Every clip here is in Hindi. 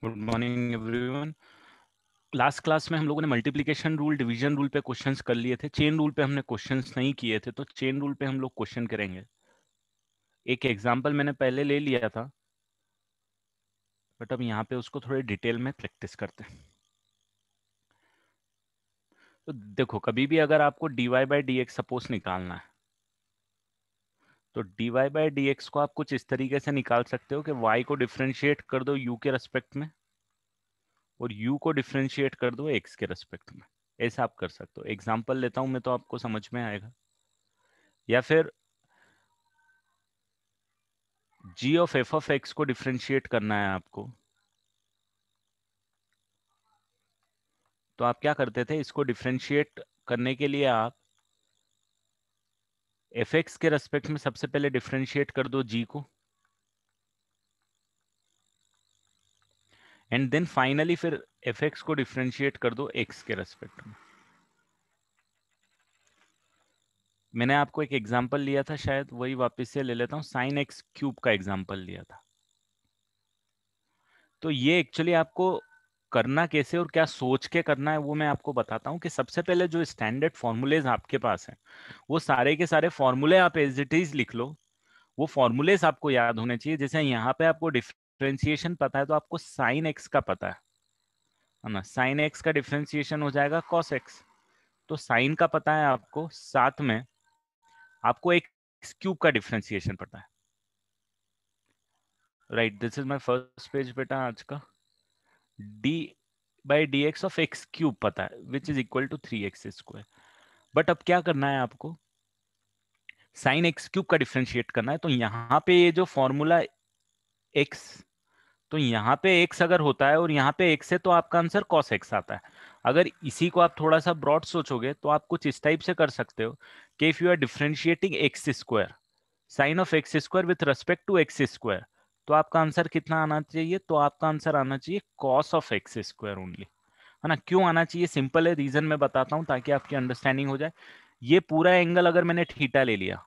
Good morning everyone. Last class में हम लोगों ने मल्टीप्लिकेशन रूल, डिवीजन रूल पे क्वेश्चंस कर लिए थे। चेन रूल पे हमने क्वेश्चंस नहीं किए थे, तो चेन रूल पे हम लोग क्वेश्चन करेंगे। एक एग्जांपल मैंने पहले ले लिया था, बट अब यहाँ पे उसको थोड़े डिटेल में प्रैक्टिस करते हैं। तो देखो, कभी भी अगर आपको dy by D x suppose निकालना है, तो dy बाई डी एक्स को आप कुछ इस तरीके से निकाल सकते हो कि y को डिफ्रेंशिएट कर दो u के रेस्पेक्ट में और u को डिफ्रेंशिएट कर दो x के रेस्पेक्ट में। ऐसा आप कर सकते हो। एग्जाम्पल लेता हूं मैं, तो आपको समझ में आएगा। या फिर g of f of x को डिफ्रेंशिएट करना है आपको, तो आप क्या करते थे, इसको डिफ्रेंशिएट करने के लिए आप fx के रेस्पेक्ट में सबसे पहले डिफ्रेंशिएट कर दो g को, एंड देन फाइनली फिर fx को डिफ्रेंशिएट कर दो x के रेस्पेक्ट में। मैंने आपको एक एग्जांपल लिया था, शायद वही वापस से ले लेता हूं। साइन एक्स क्यूब का एग्जांपल लिया था। तो ये एक्चुअली आपको करना कैसे और क्या सोच के करना है, वो मैं आपको बताता हूँ। कि सबसे पहले जो स्टैंडर्ड फॉर्मूलेज आपके पास हैं, वो सारे के सारे फॉर्मूले आप एज इट इज लिख लो। वो फॉर्मूलेज आपको याद होने चाहिए। जैसे यहाँ पे आपको डिफरेंशिएशन पता है, तो आपको साइन एक्स का पता है ना। साइन एक्स का डिफरेंशिएशन हो जाएगा कॉस एक्स। तो साइन का पता है आपको, साथ में आपको एक्स क्यूब का डिफरेंशिएशन पता है। Right, this is my first page बेटा आज का। D by D x of x cube पता है, which is equal to 3x²। But अब क्या करना है आपको, साइन एक्स क्यूब का डिफरेंशिएट करना है। तो यहाँ पे ये जो फॉर्मूला x, तो यहाँ पे x अगर होता है और यहाँ पे x है, तो आपका आंसर cos x आता है। अगर इसी को आप थोड़ा सा ब्रॉड सोचोगे, तो आप कुछ इस टाइप से कर सकते हो कि if you are differentiating x², sine of x² with respect to x², तो आपका आंसर कितना आना चाहिए? तो आपका आंसर आना चाहिए cos ऑफ x² ओनली, है ना। क्यों आना चाहिए? सिंपल है, रीजन मैं बताता हूं ताकि आपकी अंडरस्टैंडिंग हो जाए। ये पूरा एंगल अगर मैंने थीटा ले लिया,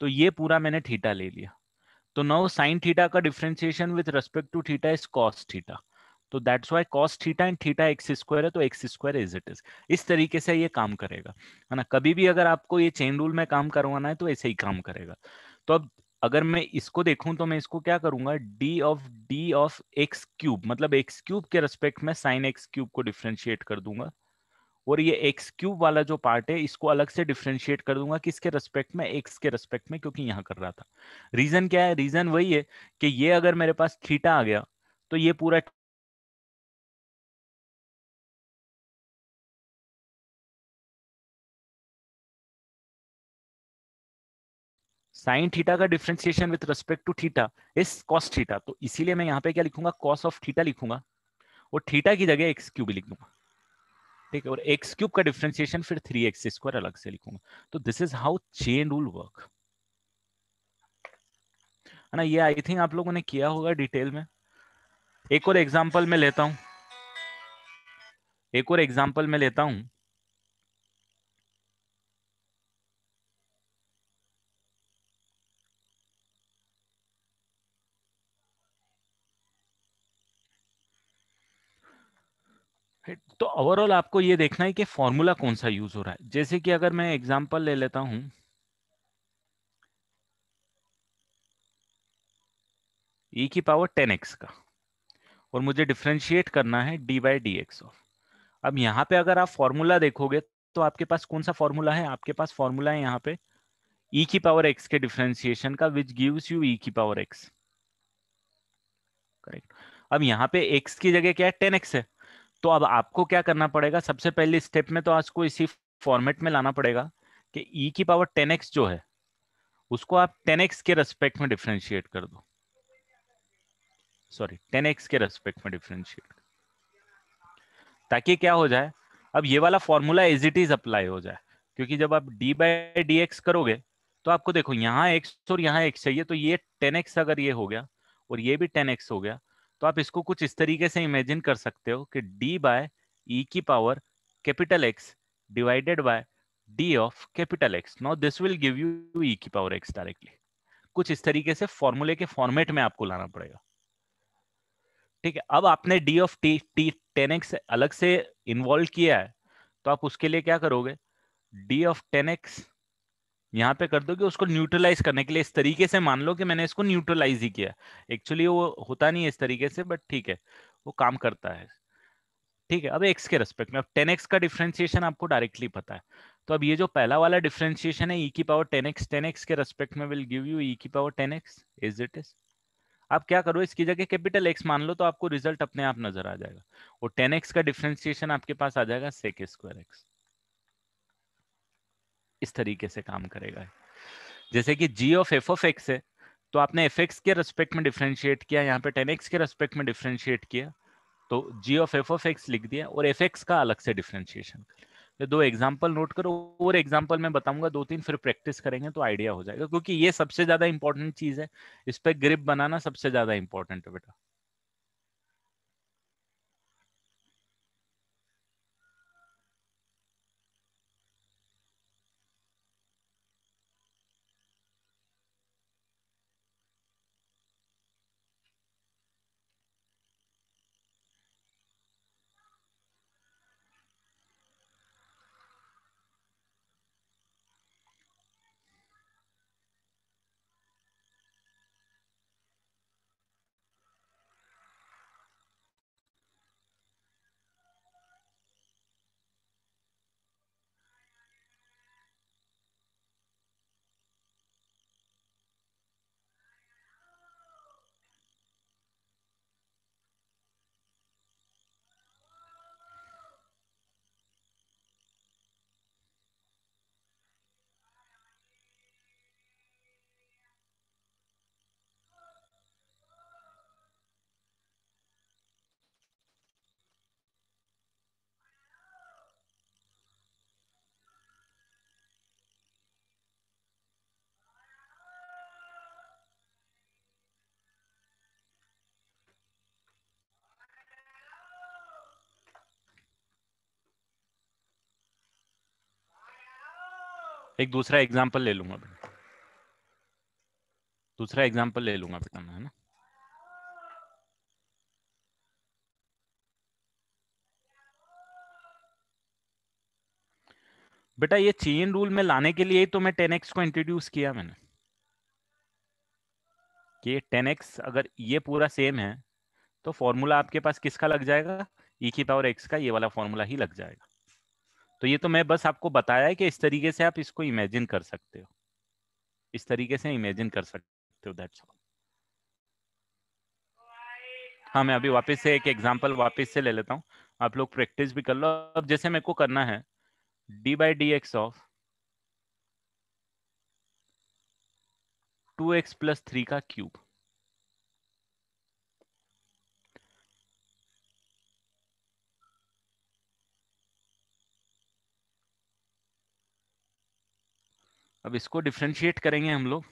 तो ये पूरा मैंने थीटा ले लिया, तो नाउ साइन थीटा का differentiation with respect to theta is cos theta. तो that's why cos theta and theta x² है, तो x² इज इट इज। इस तरीके से ये काम करेगा, है ना। कभी भी अगर आपको ये चेन रूल में काम करवाना है, तो ऐसे ही काम करेगा। तो अब अगर मैं इसको देखूं, तो मैं इसको क्या करूंगा, d ऑफ x³ मतलब x³ के रेस्पेक्ट में साइन x³ को डिफरेंशिएट कर दूंगा, और ये x³ वाला जो पार्ट है, इसको अलग से डिफरेंशिएट कर दूंगा। किसके रेस्पेक्ट में? x के रेस्पेक्ट में, क्योंकि यहां कर रहा था। रीजन क्या है? रीजन वही है कि ये अगर मेरे पास थीटा आ गया, तो ये पूरा साइन थीटा का differentiation with respect to theta is cos theta. तो इसीलिए मैं यहाँ पे क्या लिखूंगा, कॉस ऑफ थीटा लिखूंगा, और थीटा की जगह x³ लिख दूंगा, ठीक है। और x³ का डिफरेंशिएशन फिर 3x² अलग से लिखूंगा। तो this is how chain rule work, है ना। ये आई थिंक आप लोगों ने किया होगा डिटेल में। एक और एग्जांपल मैं लेता हूं, एक और एग्जांपल मैं लेता हूं। तो ओवरऑल आपको ये देखना है कि फॉर्मूला कौन सा यूज हो रहा है। जैसे कि अगर मैं एग्जांपल ले लेता हूं, e की पावर 10x का, और मुझे डिफरेंशिएट करना है D by D x of. अब यहाँ पे अगर आप फॉर्मूला देखोगे, तो आपके पास कौन सा फॉर्मूला है? आपके पास फॉर्मूला है यहाँ पे e की पावर x के डिफरेंशिएशन का, विच गिव्स यू e की पावर x, करेक्ट। अब यहाँ पे x की जगह क्या है? 10x है। तो अब आपको क्या करना पड़ेगा? सबसे पहले स्टेप में तो आज को इसी फॉर्मेट में लाना पड़ेगा कि e की पावर 10x जो है, उसको आप 10x के रेस्पेक्ट में डिफरेंशिएट कर दो। सॉरी, 10x के रेस्पेक्ट में डिफरेंशिएट, ताकि क्या हो जाए, अब ये वाला formula as it is apply हो जाए। क्योंकि जब आप डी बाई डी एक्स करोगे, तो आपको देखो यहाँ एक्स और यहाँ एक्स चाहिए, तो ये 10x अगर ये हो गया और ये भी 10x हो गया, तो आप इसको कुछ इस तरीके से इमेजिन कर सकते हो कि डी बाय ई की power capital x divided by d of capital x. Now this will give you ई की पावर एक्स डायरेक्टली। कुछ इस तरीके से फॉर्मूले के फॉर्मेट में आपको लाना पड़ेगा, ठीक है, अब आपने D of T T 10x अलग से इन्वॉल्व किया है, तो आप उसके लिए क्या करोगे, डी ऑफ 10x यहाँ पे कर दोगे उसको न्यूट्रलाइज करने के लिए। इस तरीके से मान लो कि मैंने इसको न्यूट्रलाइज ही किया। एक्चुअली वो होता नहीं है इस तरीके से, बट ठीक है, वो काम करता है। ठीक है, अब एक्स के रेस्पेक्ट में, अब 10x का डिफरेंशिएशन आपको डायरेक्टली पता है। तो अब ये जो पहला वाला डिफरेंशिएशन है, e की पावर 10x के रेस्पेक्ट में विल गिव यू e की power 10x is it is. आप क्या करो, इसकी जगह कैपिटल एक्स मान लो, तो आपको रिजल्ट अपने आप नजर आ जाएगा। वो 10x का डिफरेंशिएशन आपके पास आ जाएगा सेक स्क्वायर एक्स। इस तरीके से काम करेगा। जैसे कि g of f of x है, तो आपने fx के रेस्पेक्ट में डिफरेंशिएट किया, यहाँ पे 10x के रेस्पेक्ट में डिफरेंशिएट किया, तो g of f of x लिख दिया, और fx का अलग से डिफरेंशिएशन। तो दो एग्जांपल नोट करो, और एग्जांपल मैं बताऊंगा दो तीन, फिर प्रैक्टिस करेंगे तो आइडिया हो जाएगा, क्योंकि ये सबसे ज्यादा इंपॉर्टेंट चीज है। इस पे ग्रिप बनाना सबसे ज्यादा इंपॉर्टेंट है बेटा। एक दूसरा एग्जाम्पल ले लूंगा बेटा, दूसरा एग्जाम्पल ले लूंगा बेटा मैं, है ना। बेटा ये चेन रूल में लाने के लिए ही तो मैं 10x को इंट्रोड्यूस किया मैंने, कि 10x अगर ये पूरा सेम है, तो फॉर्मूला आपके पास किसका लग जाएगा, e की पावर x का, ये वाला फॉर्मूला ही लग जाएगा। तो ये तो मैं बस आपको बताया है कि इस तरीके से आप इसको इमेजिन कर सकते हो, इस तरीके से इमेजिन कर सकते हो, दैट्स ऑल। हाँ, मैं अभी वापस से एक एग्जांपल वापस से ले लेता हूँ, आप लोग प्रैक्टिस भी कर लो। अब जैसे मेरे को करना है D by D x of 2x plus 3 का क्यूब। अब इसको डिफ्रेंशिएट करेंगे हम लोग।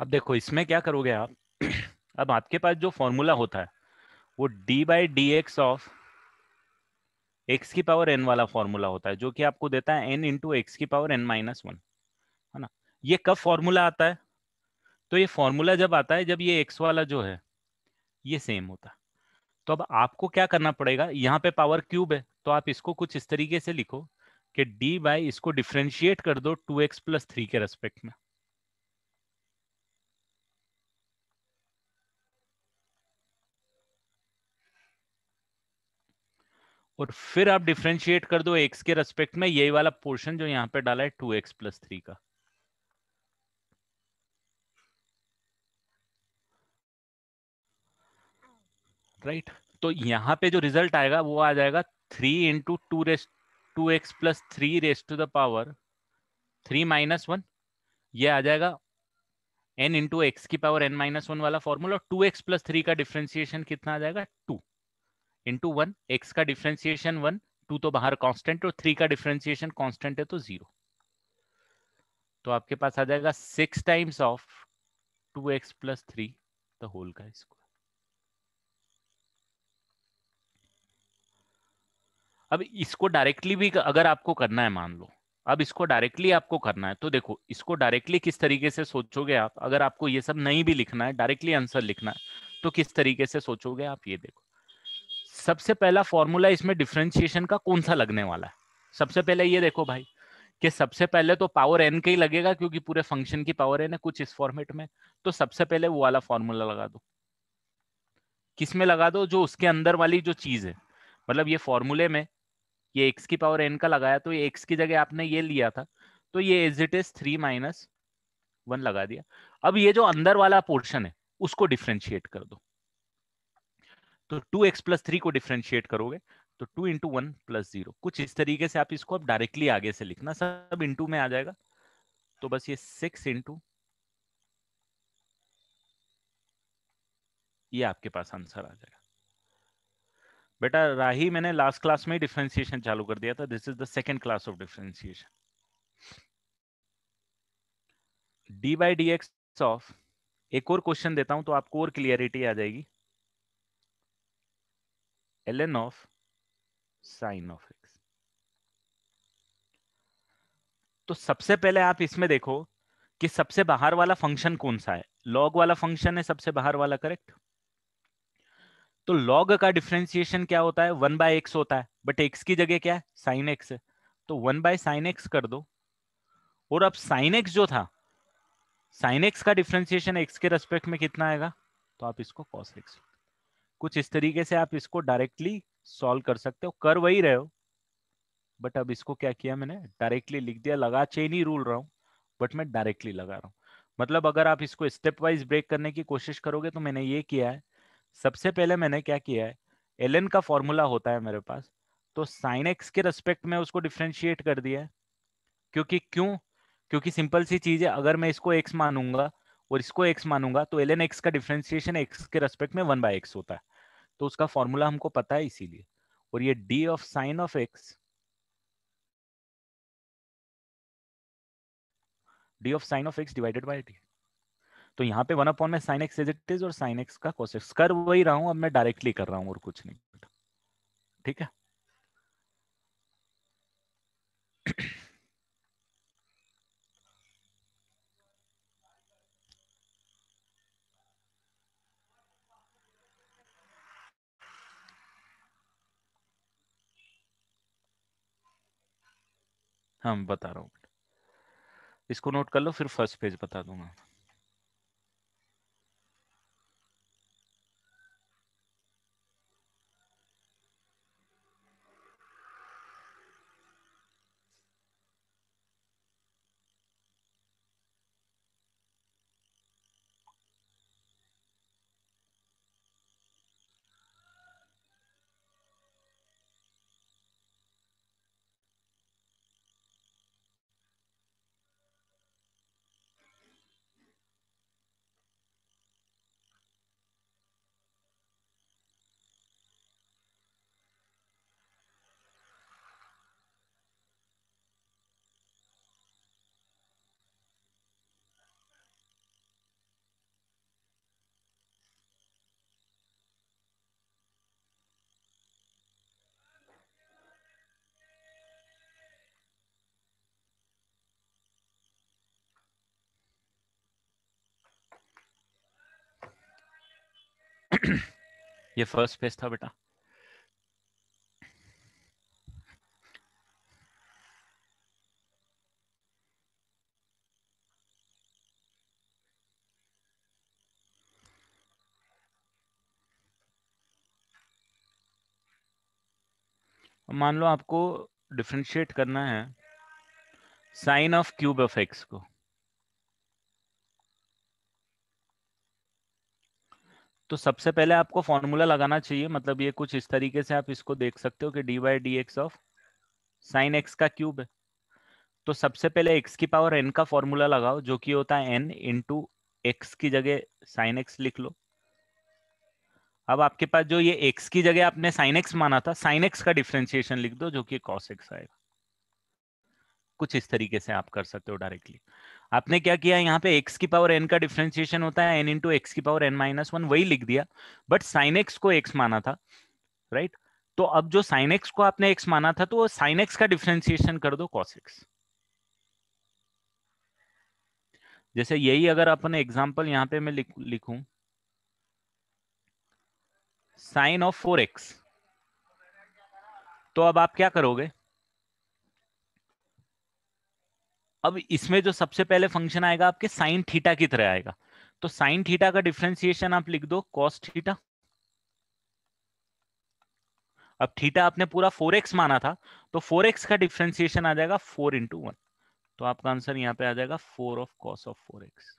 अब देखो इसमें क्या करोगे आप अब आपके पास जो फॉर्मूला होता है वो D by D x of x की पावर एन वाला फॉर्मूला होता है, जो कि आपको देता है एन इंटू एक्स की पावर एन माइनस वन, है ना। ये कब फॉर्मूला आता है, तो ये फॉर्मूला जब आता है जब ये एक्स वाला जो है ये सेम होता है। तो अब आपको क्या करना पड़ेगा, यहाँ पे पावर क्यूब है, तो आप इसको कुछ इस तरीके से लिखो कि डी बाई इसको डिफ्रेंशिएट कर दो 2x प्लस 3 के रेस्पेक्ट में। और फिर आप डिफ्रेंशिएट कर दो एक्स के रेस्पेक्ट में यही वाला पोर्शन जो यहाँ पे डाला है 2x+3 का। राइट तो यहाँ पे जो रिजल्ट आएगा वो आ जाएगा 3 × 2x+3 ये आ जाएगा n इंटू एक्स की पावर n-1 वाला फॉर्मूला। 2x+3 का डिफ्रेंसिएशन कितना आ जाएगा 2 इंटू 1, एक्स का डिफ्रेंसिएशन 1, 2 तो बाहर कांस्टेंट और 3 का डिफ्रेंसिएशन कांस्टेंट है तो 0। तो आपके पास आ जाएगा 6 times of 2x+3 the whole का स्क्वायर। अब इसको डायरेक्टली भी अगर आपको करना है मान लो, अब इसको डायरेक्टली आपको करना है तो देखो इसको डायरेक्टली किस तरीके से सोचोगे आप, अगर आपको ये सब नहीं भी लिखना है डायरेक्टली आंसर लिखना है तो किस तरीके से सोचोगे आप, ये देखो। सबसे पहला फॉर्मूला इसमें डिफरेंशिएशन का कौन सा लगने वाला है, सबसे पहले ये देखो भाई कि सबसे पहले तो पावर एन का ही लगेगा क्योंकि पूरे फंक्शन की पावर एन है कुछ इस फॉर्मेट में। तो सबसे पहले वो वाला फॉर्मूला लगा दो। किस में लगा दो, जो उसके अंदर वाली जो चीज है, मतलब ये फॉर्मूले में ये एक्स की पावर एन का लगाया तो ये एक्स की जगह आपने ये लिया था तो ये एज इट इज 3-1 लगा दिया। अब ये जो अंदर वाला पोर्शन है उसको डिफ्रेंशिएट कर दो। तो 2x+3 को डिफ्रेंशिएट करोगे तो 2 × 1 + 0 कुछ इस तरीके से आप इसको अब डायरेक्टली आगे से लिखना, सब इंटू में आ जाएगा। तो बस ये 6 इंटू, ये आपके पास आंसर आ जाएगा। बेटा राही मैंने लास्ट क्लास में ही डिफरेंशिएशन चालू कर दिया था, this is the second class of differentiation. d/dx of, एक और क्वेश्चन देता हूं तो आपको और क्लियरिटी आ जाएगी। ln of sine of x। तो सबसे पहले आप इसमें देखो कि सबसे बाहर वाला फंक्शन कौन सा है, लॉग वाला फंक्शन है सबसे बाहर वाला, करेक्ट। तो लॉग का डिफरेंशिएशन क्या होता है, 1/x होता है, बट x की जगह क्या है साइन x है, तो 1/sin x कर दो। और अब साइन x जो था, साइन x का डिफरेंशिएशन x के रेस्पेक्ट में कितना आएगा, तो आप इसको cos x, कुछ इस तरीके से आप इसको डायरेक्टली सॉल्व कर सकते हो, कर वही रहे हो बट अब इसको क्या किया मैंने डायरेक्टली लिख दिया, लगा चेन ही रूल रहा हूं बट मैं डायरेक्टली लगा रहा हूं। मतलब अगर आप इसको स्टेप वाइज ब्रेक करने की कोशिश करोगे तो मैंने ये किया है, सबसे पहले मैंने क्या किया है, ln का फॉर्मूला होता है मेरे पास, तो साइन एक्स के रेस्पेक्ट में उसको डिफ्रेंशिएट कर दिया है। क्योंकि क्यों, क्योंकि सिंपल सी चीज है, अगर मैं इसको x मानूंगा और इसको x मानूंगा तो ln x का डिफरेंशिएशन x के रेस्पेक्ट में 1/x होता है, तो उसका फॉर्मूला हमको पता है इसीलिए। और ये d of sine of x, d of sine of x divided by t, तो यहाँ पे 1 में sine x as it is और साइन एक्स का cos x कर वही रहा हूं, अब मैं डायरेक्टली कर रहा हूं और कुछ नहीं। ठीक है। हाँ बता रहा हूँ, इसको नोट कर लो फिर फर्स्ट पेज बता दूंगा। ये फर्स्ट पेज था बेटा। मान लो आपको डिफरेंशिएट करना है sine of cube of x को, तो सबसे पहले आपको फॉर्मूला लगाना चाहिए, मतलब ये कुछ इस तरीके से आप इसको देख सकते हो कि D by D x of sign x का क्यूब है। तो सबसे पहले एक्स की पावर एन का फॉर्मूला लगाओ, जो कि होता है एन इंटू एक्स की जगह साइन एक्स लिख लो। अब आपके पास जो ये एक्स की जगह आपने साइन एक्स माना था, साइन एक्स का डिफरेंशिएशन लिख दो, जो कि कॉस एक्स आएगा। कुछ इस तरीके से आप कर सकते हो डायरेक्टली। आपने क्या किया, यहाँ पे x की पावर n का डिफरेंशिएशन होता है n इंटू एक्स की पावर n-1, वही लिख दिया, बट साइन x को x माना था, राइट। तो अब जो साइन x को आपने x माना था, तो वो साइन x का डिफरेंशिएशन कर दो cos x। जैसे यही अगर अपन एग्जांपल यहाँ पे मैं लिखूं साइन ऑफ 4x, तो अब आप क्या करोगे, अब इसमें जो सबसे पहले फंक्शन आएगा आपके साइन थीटा की तरह आएगा, तो साइन थीटा का डिफरेंशिएशन आप लिख दो कॉस थीटा। अब थीटा आपने पूरा 4x माना था, तो 4x का डिफरेंशिएशन आ जाएगा 4 × 1, तो आपका आंसर यहाँ पे आ जाएगा 4 of cos of 4x।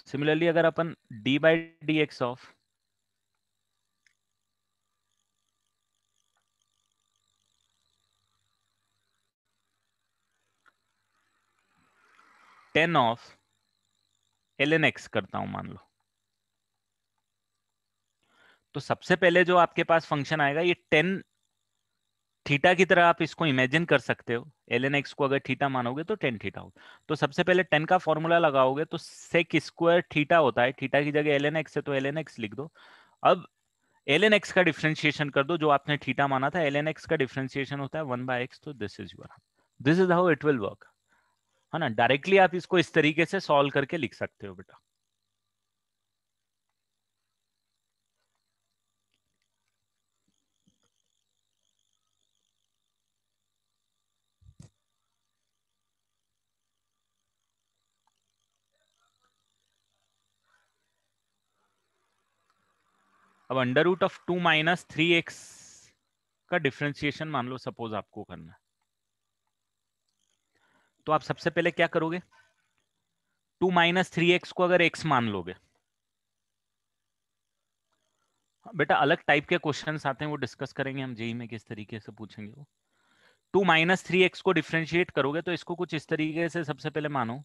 Similarly अगर अपन d by D x of tan of L N x करता हूं मान लो, तो सबसे पहले जो आपके पास फंक्शन आएगा ये टेन थीटा की तरह आप इसको इमेजिन कर सकते हो। एल एन एक्स को अगर थीटा मानोगे तो टेन थीटा हो, तो सबसे पहले टेन का फॉर्मूला लगाओगे, तो सेक स्क्वायर थीटा होता है, थीटा की जगह एल एन एक्स है तो एल एन एक्स लिख दो। अब एल एन एक्स का डिफरेंशिएशन कर दो, जो आपने थीटा माना था, एल एन एक्स का डिफरेंशिएशन होता है 1/x, तो this is your, this is how it will work, है ना। डायरेक्टली आप इसको इस तरीके से सॉल्व करके लिख सकते हो बेटा। अब अंडर रूट ऑफ 2 - 3x का डिफरेंशिएशन मान लो सपोज आपको करना है, तो आप सबसे पहले क्या करोगे, 2 - 3x को अगर x मान लोगे, बेटा अलग टाइप के क्वेश्चंस आते हैं, वो डिस्कस करेंगे हम जेई में किस तरीके से पूछेंगे वो। 2 - 3x को डिफरेंशिएट करोगे तो इसको कुछ इस तरीके से सबसे पहले मानो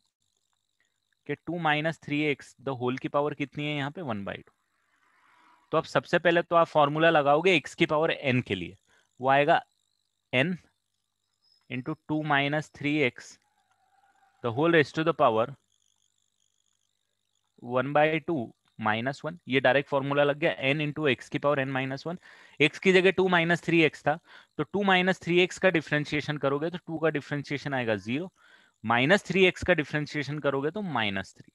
कि 2 - 3x द होल की पावर कितनी है यहाँ पे 1/2। तो अब सबसे पहले तो आप फॉर्मूला लगाओगे x की पावर n के लिए, वो आएगा n into 2 - 3x the whole raised to the power 1/2 - 1। ये डायरेक्ट फॉर्मूला लग गया, n इंटू एक्स की पावर n-1। एक्स की जगह 2 - 3x था, तो 2 - 3x का डिफरेंशिएशन करोगे तो 2 का डिफरेंशिएशन आएगा 0, -3x का डिफरेंशिएशन करोगे तो -3,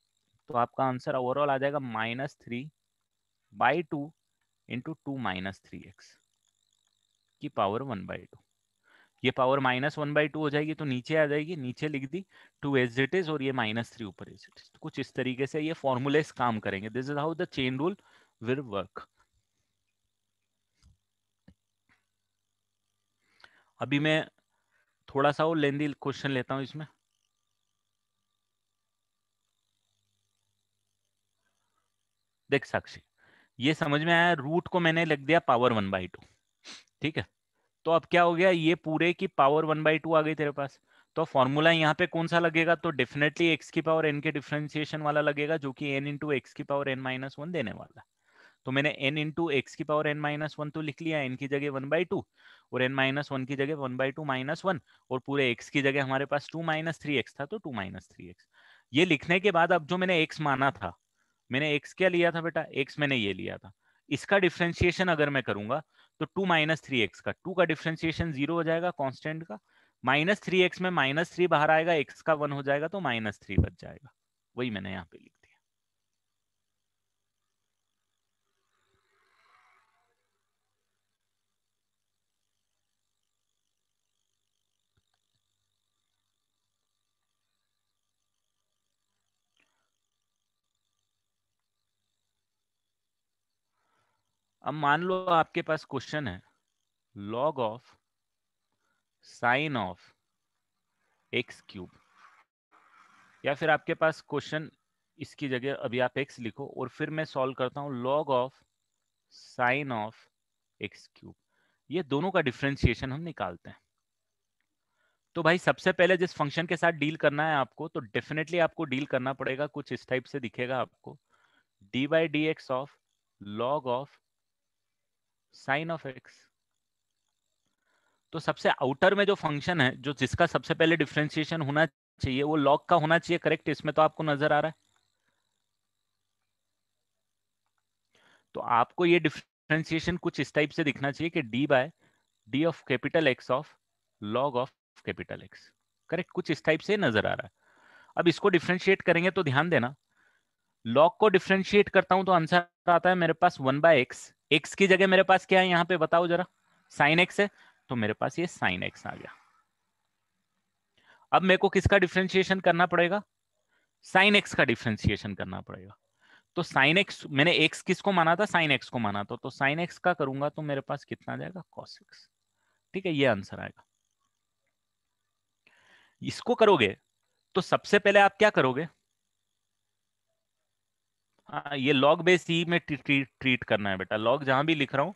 तो आपका आंसर ओवरऑल आ जाएगा -3/2 इंटू 2 - 3x की पावर 1/2। ये पावर -1/2 हो जाएगी तो नीचे आ जाएगी, नीचे लिख दी 2 एज इट इज, और ये -3 ऊपर एज इट इज। कुछ इस तरीके से ये फॉर्मूलेस काम करेंगे। This is how the chain rule will work. अभी मैं थोड़ा सा और लेंदी क्वेश्चन लेता हूं इसमें। देख साक्षी, ये समझ में आया, रूट को मैंने लिख दिया पावर 1/2, ठीक है। तो अब क्या हो गया, ये पूरे की पावर 1/2 आ गई तेरे पास, तो फॉर्मूला यहाँ पे कौन सा लगेगा, तो डेफिनेटली एक्स की पावर एन के डिफरेंशिएशन वाला लगेगा, जो कि एन इंटू एक्स की पावर n-1 देने वाला है। तो मैंने n इंटू एक्स की पावर n-1 तो लिख लिया, n की जगह 1/2 और n-1 की जगह 1/2 - 1, और पूरे x की जगह हमारे पास 2 - 3x था, तो 2 - 3x। ये लिखने के बाद अब जो मैंने x माना था, मैंने x क्या लिया था बेटा, x मैंने ये लिया था, इसका डिफ्रेंशिएशन अगर मैं करूंगा तो 2 - 3x का 2 का डिफ्रेंशिएशन 0 हो जाएगा कांस्टेंट का, -3x में -3 बाहर आएगा, x का 1 हो जाएगा, तो -3 बच जाएगा। वही मैंने यहाँ पे लिख दिया। अब मान लो आपके पास क्वेश्चन है log of sine of x cube, या फिर आपके पास क्वेश्चन इसकी जगह अभी आप एक्स लिखो और फिर मैं सॉल्व करता हूं log of sine of x cube. ये दोनों का डिफरेंशिएशन हम निकालते हैं। तो भाई सबसे पहले जिस फंक्शन के साथ डील करना है आपको, तो डेफिनेटली आपको डील करना पड़ेगा, कुछ इस टाइप से दिखेगा आपको, D by D x of log of sine of x. तो सबसे आउटर में जो फंक्शन है, जो जिसका सबसे पहले डिफरेंशिएशन होना चाहिए, वो लॉग का होना चाहिए, करेक्ट? इसमें तो आपको नजर आ रहा है। तो आपको ये डिफरेंशिएशन कुछ इस टाइप से दिखना चाहिए कि d by d of capital x of log of capital x, correct? कुछ इस टाइप से नजर आ रहा है। अब इसको डिफरेंशिएट करेंगे तो ध्यान देना, लॉग को डिफरेंशिएट करता हूं तो आंसर आता है मेरे पास 1/x। एक्स की जगह मेरे पास क्या है यहाँ पे बताओ जरा, साइन एक्स है, तो मेरे पास ये साइन एक्स आ गया। अब मेरे को किसका डिफरेंशिएशन करना पड़ेगा? साइन एक्स का डिफरेंशिएशन करना पड़ेगा। तो साइन एक्स, मैंने एक्स किसको माना था? साइन एक्स को माना था, तो साइन एक्स का करूंगा तो मेरे पास कितना आ जाएगा? Cos x. ठीक है, ये आंसर आएगा। इसको करोगे तो सबसे पहले आप क्या करोगे? हाँ, ये लॉग बेस ई में ट्रीट करना है बेटा। लॉग जहां भी लिख रहा हूं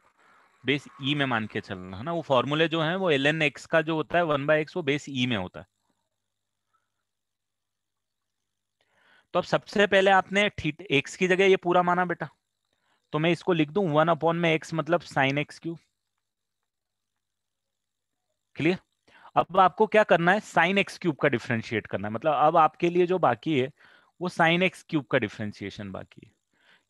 बेस ई में मान के चलना है ना। वो फॉर्मूले जो है वो एल एन एक्स का जो होता है 1/x, वो बेस ई में होता है। तो अब सबसे पहले आपने एक्स की जगह ये पूरा माना बेटा, तो मैं इसको लिख दूं 1 में एक्स मतलब साइन एक्स क्यूब। क्लियर? अब आपको क्या करना है? साइन एक्स क्यूब का डिफरेंशिएट करना है। मतलब अब आपके लिए जो बाकी है वो साइन एक्स क्यूब का डिफरेंशिएशन बाकी है।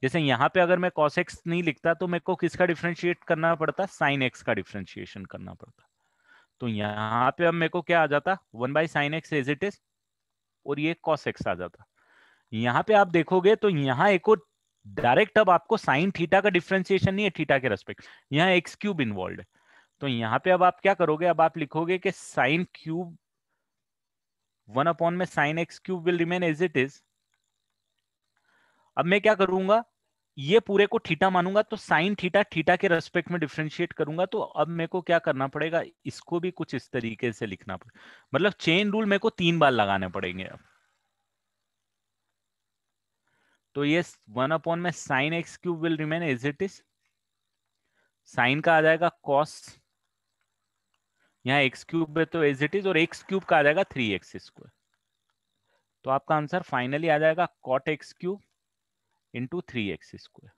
जैसे यहाँ पे अगर मैं cos x नहीं लिखता तो मेरे को किसका डिफरेंशिएट करना पड़ता? साइन एक्स का डिफरेंशिएशन करना पड़ता। तो यहाँ पे अब मेरे को क्या आ जाता? 1/sin x as it is, और ये cos x आ जाता। यहाँ पे आप देखोगे तो यहाँ एक और डायरेक्ट, अब आपको साइन थीटा का डिफरेंशिएशन नहीं है थीटा के रेस्पेक्ट, यहाँ एक्स क्यूब इन्वॉल्व है। तो यहाँ पे अब आप क्या करोगे? अब आप लिखोगे कि साइन क्यूब 1 में sine x cube will remain as it is. अब मैं क्या करूंगा? ये पूरे को थीटा मानूंगा, तो साइन थीटा थीटा के रेस्पेक्ट में डिफरेंशिएट करूंगा। तो अब मेरे को क्या करना पड़ेगा? इसको भी कुछ इस तरीके से लिखना पड़ेगा। मतलब चेन रूल मेरे को 3 बार लगाने पड़ेंगे अब। तो ये 1 में sine x cube will remain as it is, sine का आ जाएगा कॉस, यहाँ एक्स क्यूब है तो एज इट इज, और एक्स क्यूब का आ जाएगा 3x²। तो आपका आंसर फाइनली आ जाएगा cot x cube into 3x²।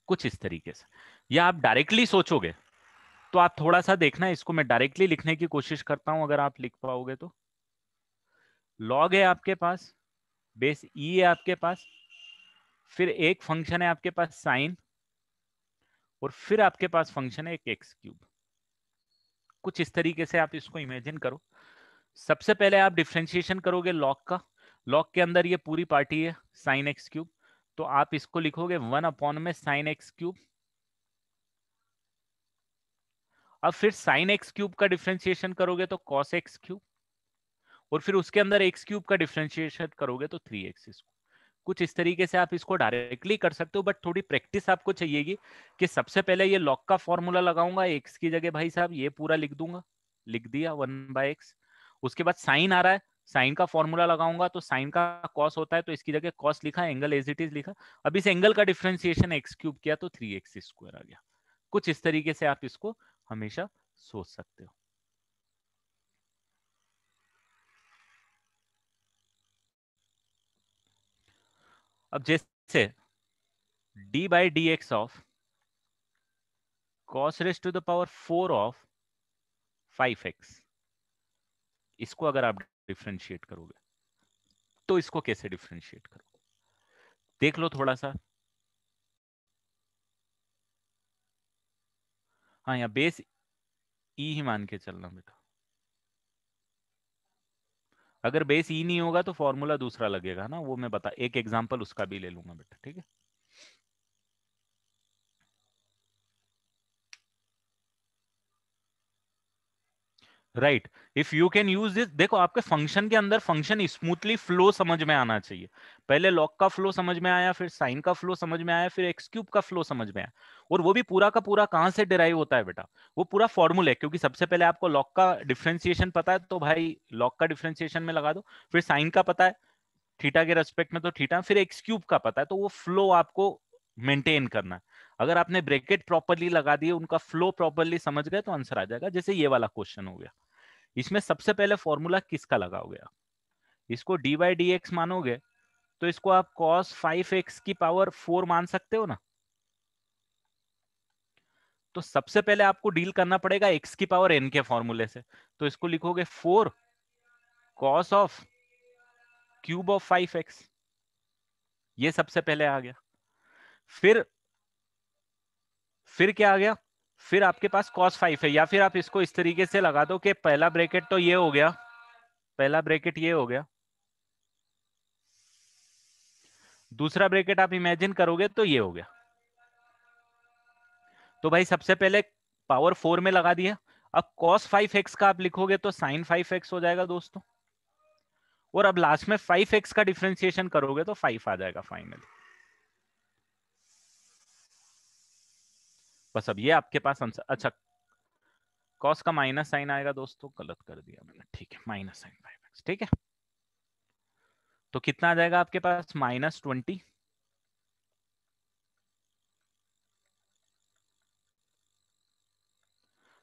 कुछ इस तरीके से। या आप डायरेक्टली सोचोगे तो आप थोड़ा सा देखना, इसको मैं डायरेक्टली लिखने की कोशिश करता हूं, अगर आप लिख पाओगे तो। लॉग है आपके पास, बेस ई है आपके पास, फिर एक फंक्शन है आपके पास साइन, और फिर आपके पास फंक्शन है एक एक्स क्यूब। कुछ इस तरीके से आप इसको इमेजिन करो। सबसे पहले आप डिफरेंशिएशन करोगे लॉग का। लॉग के अंदर ये पूरी पार्टी है साइन एक्स क्यूब, तो आप इसको लिखोगे 1 में साइन एक्स क्यूब। अब फिर साइन एक्स क्यूब का डिफरेंशिएशन करोगे तो कॉस एक्स क्यूब, और फिर उसके अंदर एक्स क्यूब का डिफरेंशिएशन करोगे तो 3x²। कुछ इस तरीके से आप इसको डायरेक्टली कर सकते हो, बट थोड़ी प्रैक्टिस आपको चाहिएगी कि सबसे पहले ये लॉग का फॉर्मूला लगाऊंगा, एक्स की जगह भाई साहब ये पूरा लिख दूंगा, लिख दिया 1/x। उसके बाद साइन आ रहा है, साइन का फॉर्मूला लगाऊंगा, तो साइन का कॉस होता है तो इसकी जगह कॉस लिखा, एंगल एज इट इज लिखा। अब इस एंगल का डिफरेंशिएशन एक्स क्यूब किया तो 3x² आ गया। कुछ इस तरीके से आप इसको हमेशा सोच सकते हो। अब जैसे d by D x of cos raise to the power 4 of 5x, इसको अगर आप डिफरेंशिएट करोगे तो इसको कैसे डिफरेंशिएट करोगे? देख लो थोड़ा सा। हाँ, यहाँ बेस ई ही मान के चलना बेटा। अगर बेस ई नहीं होगा तो फॉर्मूला दूसरा लगेगा ना, वो मैं बता, एक एग्जांपल उसका भी ले लूंगा बेटा, ठीक है? Right, if you can use this, देखो आपके फंक्शन के अंदर फंक्शन स्मूथली फ्लो समझ में आना चाहिए। पहले लॉग का फ्लो समझ में आया, फिर साइन का फ्लो समझ में आया, फिर एक्स क्यूब का फ्लो समझ में आया। और वो भी पूरा का पूरा कहां से डिराइव होता है बेटा, वो पूरा फॉर्मूला है। क्योंकि सबसे पहले आपको लॉग का डिफरेंशिएशन पता है, तो भाई लॉग का डिफरेंशिएशन में लगा दो। फिर साइन का पता है थीटा के रेस्पेक्ट में, तो थीटा। फिर एक्स क्यूब का पता है, तो वो फ्लो आपको मेंटेन करना है। अगर आपने ब्रैकेट प्रॉपरली लगा दिए, उनका फ्लो प्रॉपरली समझ गए, तो आंसर आ जाएगा। जैसे ये वाला क्वेश्चन हो गया, इसमें सबसे पहले फॉर्मूला किसका लगाओगे आप? इसको डी बाई डी एक्स मानोगे, तो इसको आप cos 5x की पावर 4 मान सकते हो ना। तो सबसे पहले आपको डील करना पड़ेगा x की पावर n के फॉर्मूले से। तो इसको लिखोगे 4 cos of cube of 5x। ये सबसे पहले आ गया। फिर फिर क्या आ गया? फिर आपके पास cos 5 है, या फिर आप इसको इस तरीके से लगा दो कि पहला ब्रैकेट तो ये हो गया, पहला ब्रैकेट ये हो गया, दूसरा ब्रैकेट आप इमेजिन करोगे तो ये हो गया। तो भाई सबसे पहले पावर 4 में लगा दिया। अब cos 5x का आप लिखोगे तो sin 5x हो जाएगा दोस्तों। और अब लास्ट में 5x का डिफरेंशिएशन करोगे तो 5 आ जाएगा फाइनली। बस अब ये आपके पास आंसर। अच्छा, cos का माइनस साइन आएगा दोस्तों, गलत कर दिया मैंने, ठीक है, माइनस साइन 5x, ठीक है। तो कितना आ जाएगा आपके पास? -20।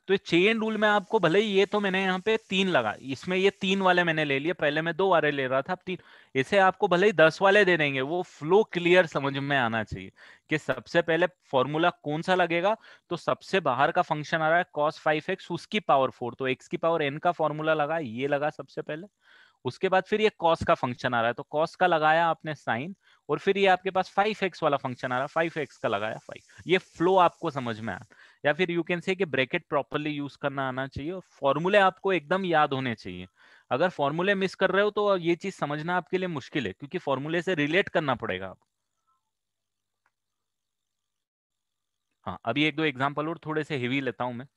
तो ये चेन रूल में आपको, भले ही ये तो मैंने यहाँ पे 3 लगा, इसमें ये 3 वाले मैंने ले लिए, पहले मैं 2 वाले ले रहा था, अब 3। इसे आपको भले ही 10 वाले दे देंगे, वो फ्लो क्लियर समझ में आना चाहिए कि सबसे पहले फॉर्मूला कौन सा लगेगा। तो सबसे बाहर का फंक्शन आ रहा है cos 5x, उसकी पावर 4, तो x की पावर n का फॉर्मूला लगा, ये लगा सबसे पहले। उसके बाद फिर ये कॉस का फंक्शन आ रहा है, तो कॉस का लगाया आपने साइन। और फिर ये आपके पास 5x वाला फंक्शन आ रहा है, 5x का लगाया 5। ये फ्लो आपको समझ में आया। या फिर यू कैन से कि ब्रैकेट प्रॉपरली यूज करना आना चाहिए, और फॉर्मूले आपको एकदम याद होने चाहिए। अगर फॉर्मूले मिस कर रहे हो तो ये चीज समझना आपके लिए मुश्किल है, क्योंकि फॉर्मूले से रिलेट करना पड़ेगा आप। हाँ, अभी एक दो एग्जाम्पल और थोड़े से हेवी लेता हूं मैं।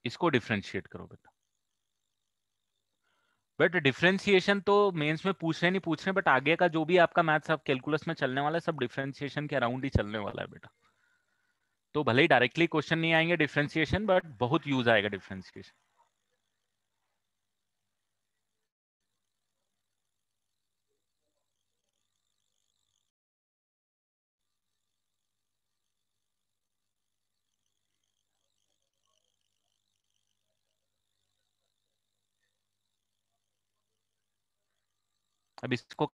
इसको डिफ्रेंशिएट करो बेटा। बट डिफरेंशिएशन तो मेंस में पूछ रहे नहीं पूछ रहे, बट आगे का जो भी आपका मैथ्स, आप कैलकुलस में चलने वाला है, सब डिफरेंशिएशन के अराउंड ही चलने वाला है बेटा। तो भले ही डायरेक्टली क्वेश्चन नहीं आएंगे डिफरेंशिएशन, बट बहुत यूज आएगा डिफरेंशिएशन। अब इसको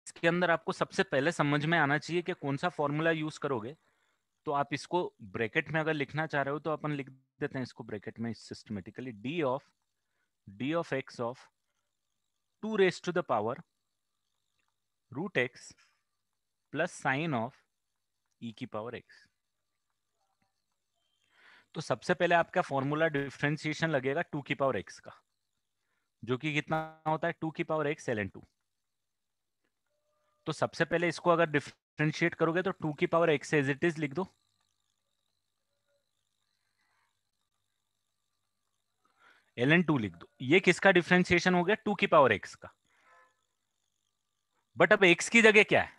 इसके अंदर आपको सबसे पहले समझ में आना चाहिए कि कौन सा फॉर्मूला यूज करोगे। तो आप इसको ब्रैकेट में अगर लिखना चाह रहे हो तो अपन लिख देते हैं इसको ब्रैकेट में systematically, D of X of 2 raised to the power root X plus sine of E की पावर एक्स। तो सबसे पहले आपका फॉर्मूला डिफरेंशिएशन लगेगा 2 की पावर एक्स का, जो कि कितना होता है 2 की पावर एक्स ln 2। तो सबसे पहले इसको अगर डिफरेंशिएट करोगे तो 2 की power x as it is लिख दो, ln 2 लिख दो। ये किसका डिफरेंशिएशन हो गया 2 की पावर एक्स का। बट अब एक्स की जगह क्या है,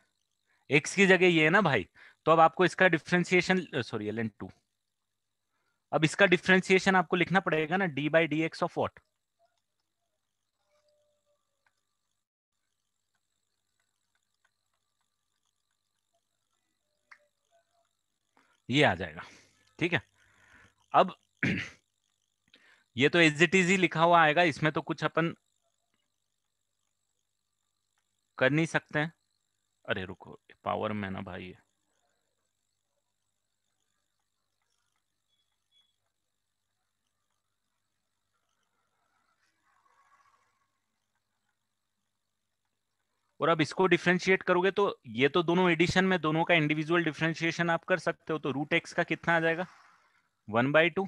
एक्स की जगह ये है ना भाई। तो अब आपको इसका डिफरेंशिएशन, सॉरी ln 2, अब इसका डिफरेंशिएशन आपको लिखना पड़ेगा ना d/dx ऑफ व्हाट, ये आ जाएगा। ठीक है, अब ये तो एज इट इज ही लिखा हुआ आएगा, इसमें तो कुछ अपन कर नहीं सकते हैं। अरे रुको, पावर में ना भाई, और अब इसको डिफरेंशिएट करोगे तो ये तो दोनों एडिशन में, दोनों का इंडिविजुअल डिफरेंशिएशन आप कर सकते हो। तो रूट एक्स का कितना आ जाएगा 1/2,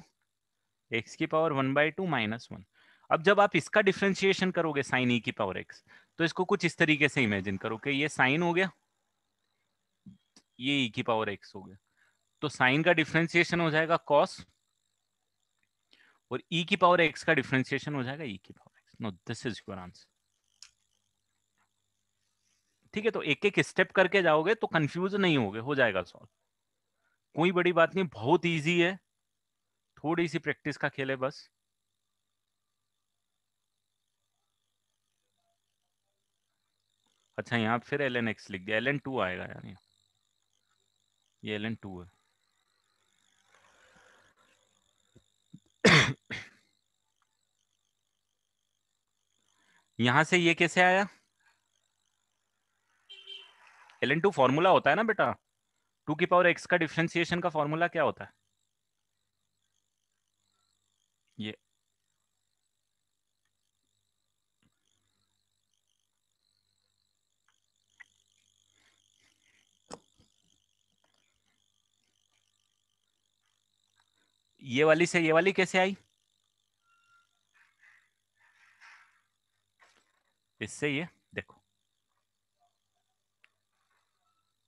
एक्स की पावर 1/2 -1। अब जब आप इसका डिफरेंशिएशन करोगे साइन ई की पावर एक्स, तो इसको कुछ इस तरीके से इमेजिन करो कि ये साइन हो गया, ये ई की पावर एक्स हो गया। तो साइन का डिफरेंशिएशन हो जाएगा कॉस, और ई की पावर एक्स का डिफरेंशिएशन हो जाएगा ई की power x. No, this is your answer. ठीक है, तो एक एक स्टेप करके जाओगे तो कंफ्यूज नहीं होगे, हो जाएगा सॉल्व। कोई बड़ी बात नहीं, बहुत इजी है, थोड़ी सी प्रैक्टिस का खेल है बस। अच्छा, यहाँ फिर ln x लिख दिया, ln 2 आएगा यार, ये ln 2 है। यहां से ये कैसे आया, ln 2 फॉर्मूला होता है ना बेटा, 2 की पावर x का डिफरेंशिएशन का फॉर्मूला क्या होता है, ये ये वाली से ये वाली कैसे आई, इससे ये देखो,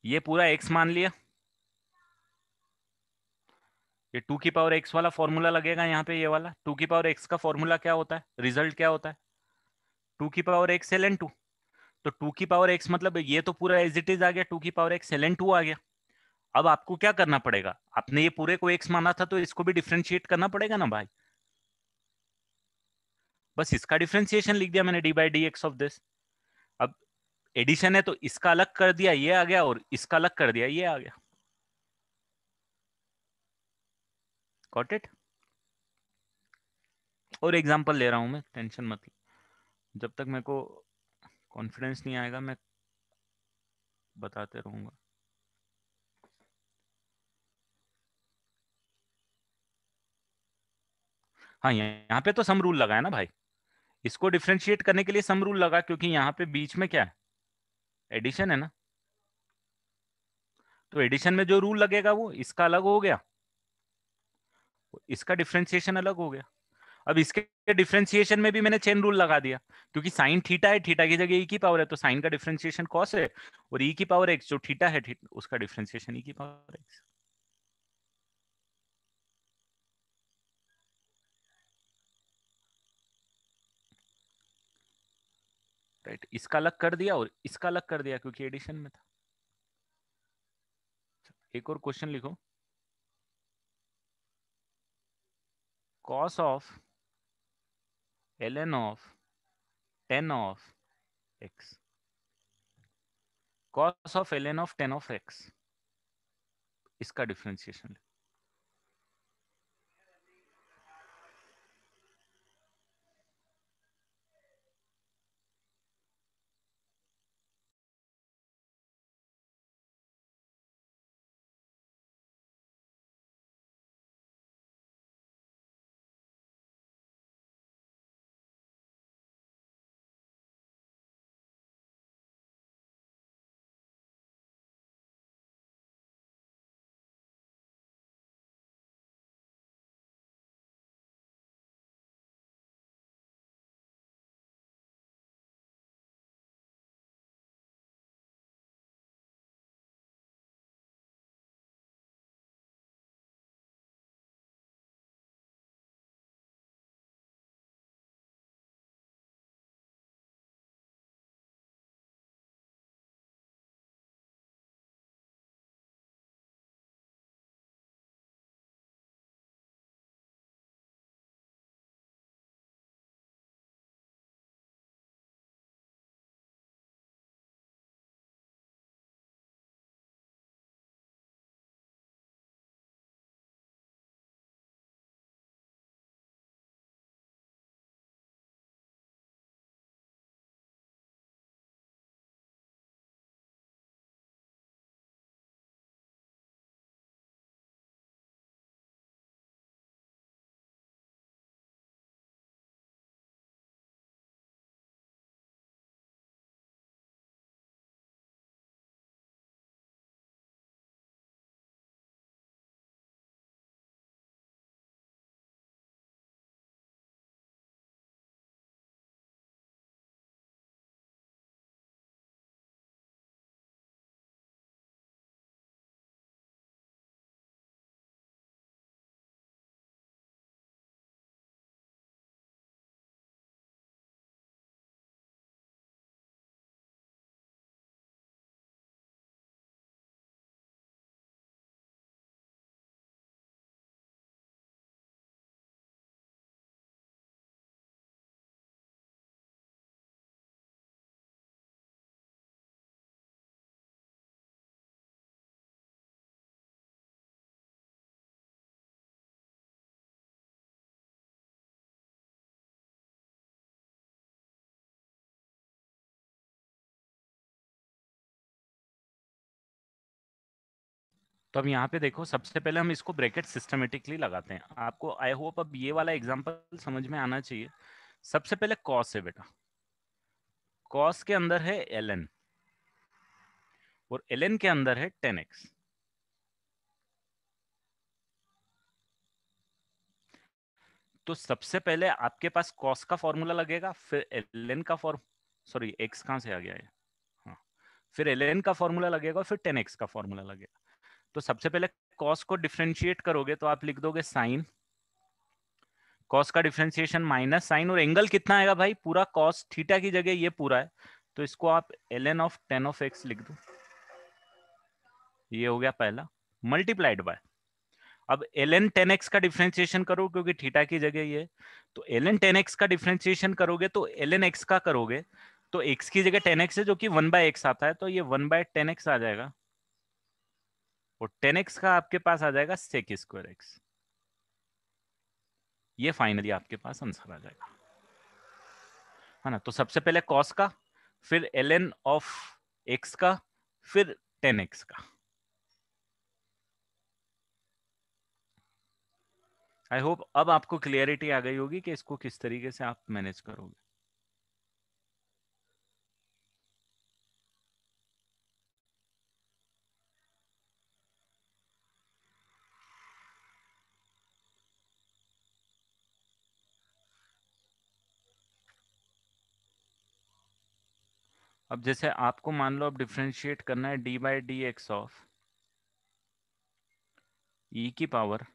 ये पूरा x मान लिया, ये 2 की पावर x वाला फॉर्मूला लगेगा यहाँ पे, ये वाला 2 की पावर x का फॉर्मूला क्या होता है, रिजल्ट क्या होता है 2 की पावर x ln 2। तो 2 की पावर x मतलब ये तो पूरा एज इट इज आ गया, 2 की पावर x ln 2 आ गया। अब आपको क्या करना पड़ेगा, आपने ये पूरे को x माना था तो इसको भी डिफरेंशिएट करना पड़ेगा ना भाई। बस इसका डिफरेंशिएशन लिख दिया मैंने d/dx ऑफ दिस। अब एडिशन है तो इसका अलग कर दिया, ये आ गया, और इसका अलग कर दिया, ये आ गया। Got it. और एग्जांपल ले रहा हूं मैं, टेंशन मत लो, जब तक मेरे को कॉन्फिडेंस नहीं आएगा मैं बताते रहूंगा। हाँ, यहाँ पे तो सम रूल लगा है ना भाई, इसको डिफरेंशिएट करने के लिए सम रूल लगा, क्योंकि यहाँ पे बीच में क्या है, एडिशन है ना। तो एडिशन में जो रूल लगेगा वो इसका अलग हो गया, इसका डिफरेंशिएशन अलग हो गया। अब इसके डिफरेंशिएशन में भी मैंने चेन रूल लगा दिया, क्योंकि साइन थीटा है, थीटा की जगह ई की पावर है, तो साइन का डिफरेंशिएशन कॉस है, और ई की पावर एक्स जो थीटा है, उसका डिफरेंशिएशन ई की पावर एक्स। राइट, इसका अलग कर दिया और इसका अलग कर दिया क्योंकि एडिशन में था। एक और क्वेश्चन लिखो, cos of ln of 10 of x, cos of ln of 10 of x, इसका डिफरेंशिएशन। तो अब यहाँ पे देखो, सबसे पहले हम इसको ब्रैकेट सिस्टमेटिकली लगाते हैं। आपको आई होप अब ये वाला एग्जांपल समझ में आना चाहिए। सबसे पहले कॉस है बेटा, कॉस के अंदर है ln और ln के अंदर है 10x। तो सबसे पहले आपके पास कॉस का फॉर्मूला लगेगा, फिर ln का फॉर्म, सॉरी x कहाँ से आ गया है, हाँ, फिर ln का फॉर्मूला लगेगा और फिर 10x का फॉर्मूला लगेगा। तो सबसे पहले कॉस को डिफरेंशिएट करोगे तो आप लिख दोगे साइन, कॉस का डिफरेंशिएशन माइनस साइन, और एंगल कितना आएगा भाई, पूरा कॉस थीटा की जगह ये पूरा है, तो इसको आप ln ऑफ 10 ऑफ x लिख दो। ये हो गया पहला, मल्टीप्लाइड बाय, अब ln 10x का डिफरेंशिएशन करो क्योंकि थीटा की जगह ये है, तो ln 10x का डिफरेंशिएशन करोगे तो ln x का करोगे तो x की जगह 10x है जो कि 1/x आता है, तो ये 1/10x आ जाएगा और 10x का आपके पास आ जाएगा sec स्क्वायर x। ये फाइनली आपके पास आंसर आ जाएगा, है ना। तो सबसे पहले cos का, फिर ln ऑफ x का, फिर 10x का। आई होप अब आपको क्लियरिटी आ गई होगी कि इसको किस तरीके से आप मैनेज करोगे। अब जैसे आपको मान लो अब डिफरेंशिएट करना है d/dx ऑफ e की पावर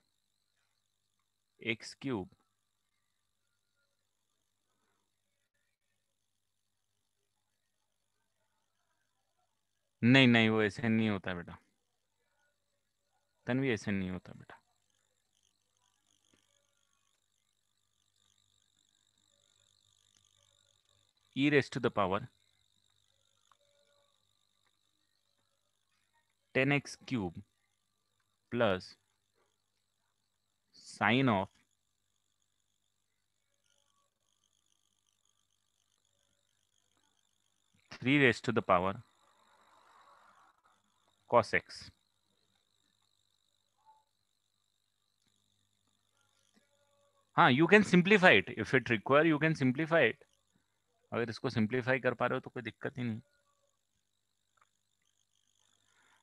x³ नहीं नहीं, वो ऐसे नहीं होता बेटा, तन्वी ऐसे नहीं होता बेटा। e⁻³ 10x³ plus sine of 3 cos x। हाँ, you can simplify it if it require, you can simplify it. अगर इसको सिंप्लीफाई कर पा रहे हो तो कोई दिक्कत ही नहीं।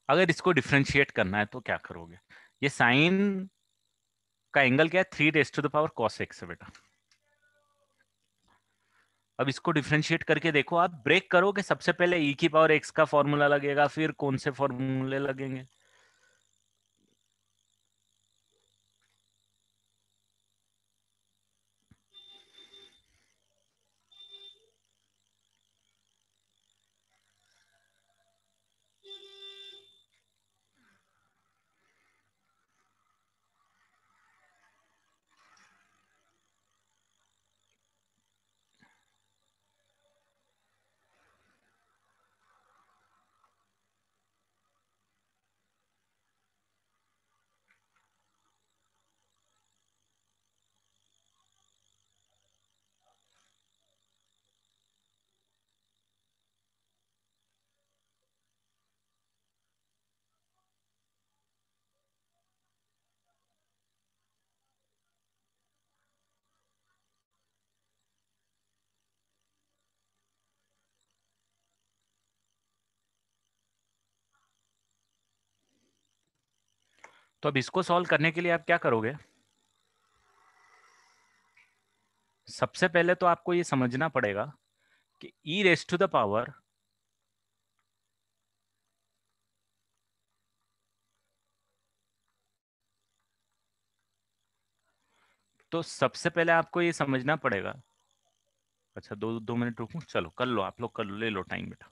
अगर इसको डिफरेंशिएट करना है तो क्या करोगे, ये साइन का एंगल क्या है, 3 cos x है बेटा। अब इसको डिफरेंशिएट करके देखो, आप ब्रेक करोगे, सबसे पहले e की पावर x का फॉर्मूला लगेगा, फिर कौन से फॉर्मूले लगेंगे। तो अब इसको सॉल्व करने के लिए आप क्या करोगे, सबसे पहले तो आपको ये समझना पड़ेगा कि e⁻⁻, तो सबसे पहले आपको ये समझना पड़ेगा। अच्छा, 2 मिनट रुकूं, चलो कर लो, आप लोग कर लो, ले लो टाइम बेटा।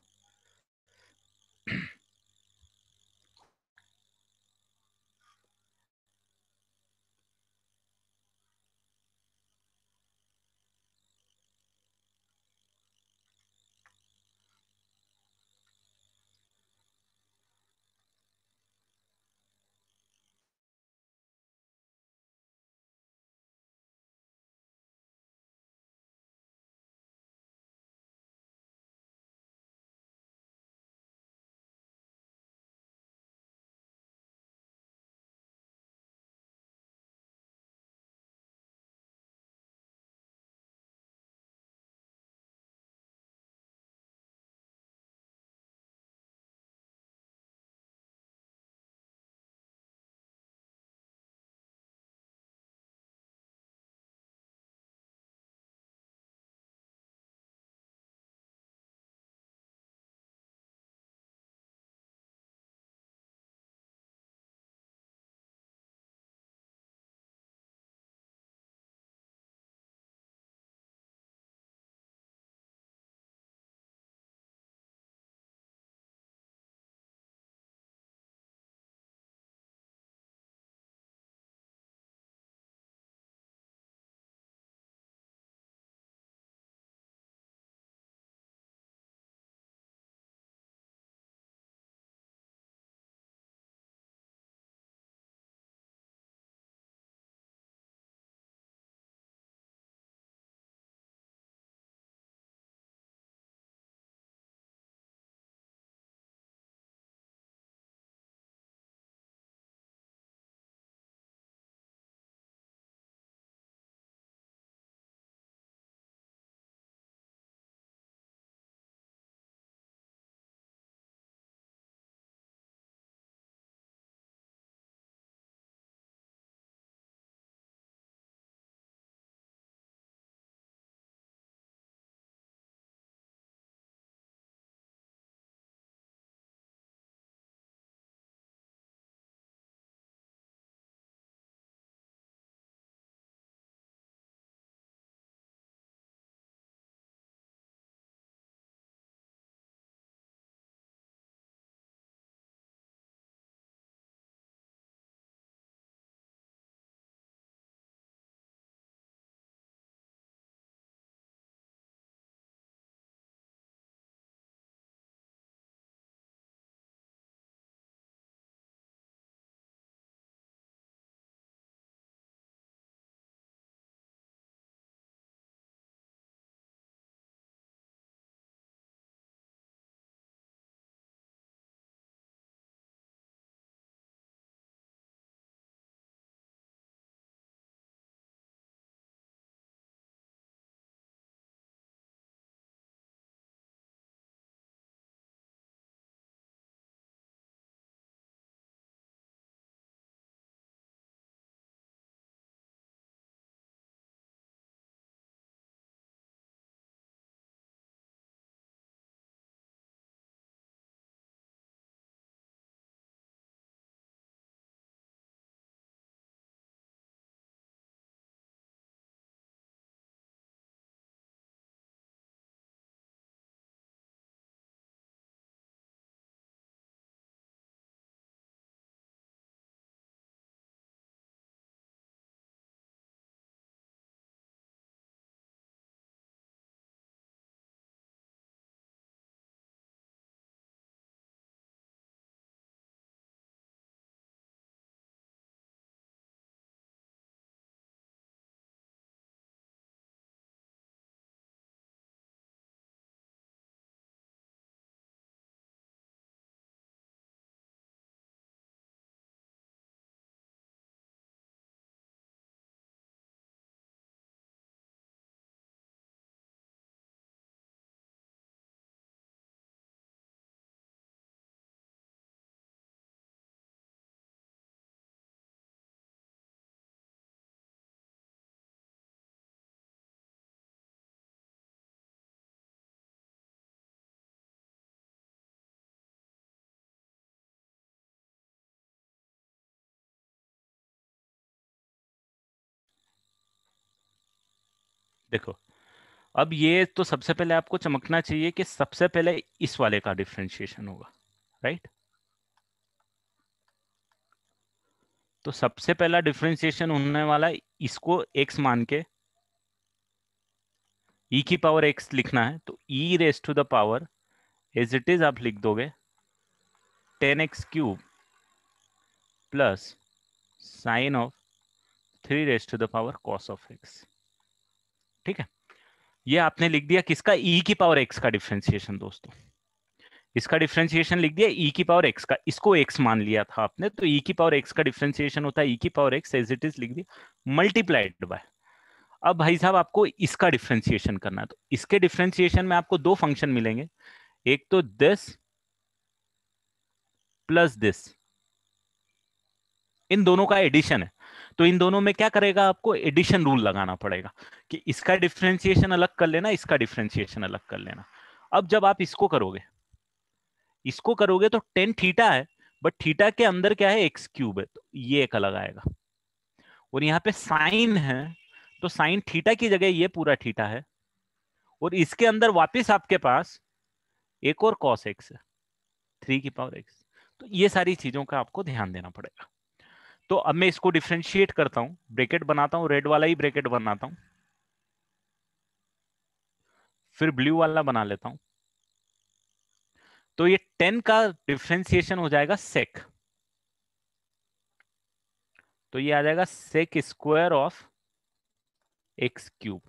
देखो, अब ये तो सबसे पहले आपको चमकना चाहिए कि सबसे पहले इस वाले का डिफरेंशिएशन होगा, राइट। तो सबसे पहला डिफरेंशिएशन होने वाला है, इसको x मान के e की पावर x लिखना है, तो e raise to the power as it is आप लिख दोगे 10x³ plus sine of 3 raise to the power cos of x। ठीक है, ये आपने लिख दिया किसका, e की पावर x का डिफरेंशिएशन दोस्तों। इसका डिफरेंशिएशन लिख दिया e की पावर x का, इसको x मान लिया था आपने, तो e की पावर x का डिफरेंशिएशन होता है e की power x as it is लिख दिया मल्टीप्लाइड बाय। अब भाई साहब आपको इसका डिफरेंशिएशन करना है, तो इसके डिफरेंशिएशन में आपको दो फंक्शन मिलेंगे, एक तो दिस प्लस दिस, इन दोनों का एडिशन है। तो इन दोनों में क्या करेगा, आपको एडिशन रूल लगाना पड़ेगा कि इसका डिफरेंशिएशन अलग कर लेना, इसका डिफरेंशिएशन अलग कर लेना। अब जब आप इसको करोगे तो टेन थीटा है, बट थीटा के अंदर क्या है, x³ है, तो ये एक अलग आएगा। और यहाँ पे साइन है, तो साइन थीटा की जगह ये पूरा थीटा है, और इसके अंदर वापस आपके पास एक और cos x है, 3 की पावर x। तो ये सारी चीजों का आपको ध्यान देना पड़ेगा। तो अब मैं इसको डिफ्रेंशिएट करता हूं, ब्रैकेट बनाता हूं, रेड वाला ही ब्रैकेट बनाता हूं, फिर ब्लू वाला बना लेता हूं। तो ये 10 का डिफ्रेंशिएशन हो जाएगा सेक, तो ये आ जाएगा सेक स्क्वायर ऑफ x³।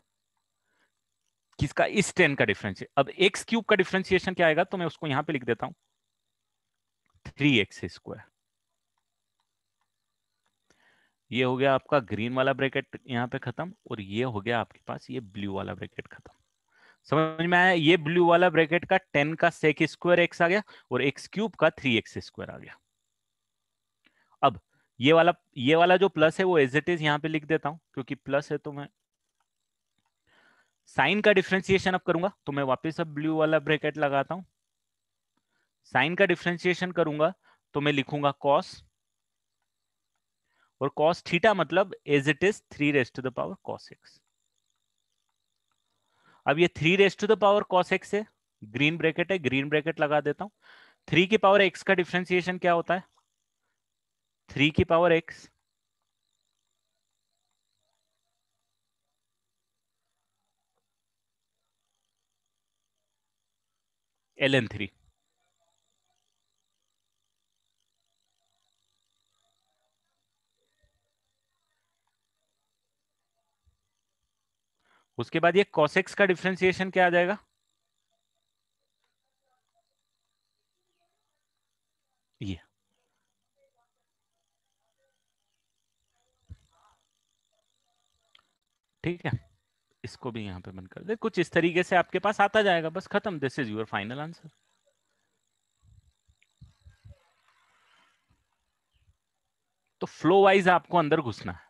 किसका, इस 10 का डिफरेंशिएशन। अब x³ का डिफरेंशिएशन क्या आएगा, तो मैं उसको यहां पे लिख देता हूं 3x²। ये हो गया आपका ग्रीन वाला ब्रैकेट यहाँ पे खत्म, और ये हो गया आपके पास ये ब्लू वाला ब्रैकेट खत्म। समझ में आया, ये ब्लू वाला ब्रैकेट का 10 का सेक स्क्वायर x आ गया, और x³ का 3x² आ गया। अब ये वाला जो प्लस है वो एज इट इज यहाँ पे लिख देता हूं, क्योंकि प्लस है। तो मैं साइन का डिफरेंशिएशन अब करूंगा, तो मैं वापस अब ब्लू वाला ब्रैकेट लगाता हूं। साइन का डिफरेंशिएशन करूंगा तो मैं लिखूंगा cos, और cos थीटा मतलब as it is 3 raise to the power cos x। अब ये 3 raise to the power cos x है, ग्रीन ब्रैकेट है, ग्रीन ब्रैकेट लगा देता हूं। 3 की पावर x का डिफरेंशिएशन क्या होता है, 3 की पावर x ln3। उसके बाद ये cos x का डिफरेंशिएशन क्या आ जाएगा, ये। ठीक है, इसको भी यहां पे बंद कर दे। कुछ इस तरीके से आपके पास आता जाएगा, बस खत्म। This is your final answer. तो फ्लो वाइज आपको अंदर घुसना है।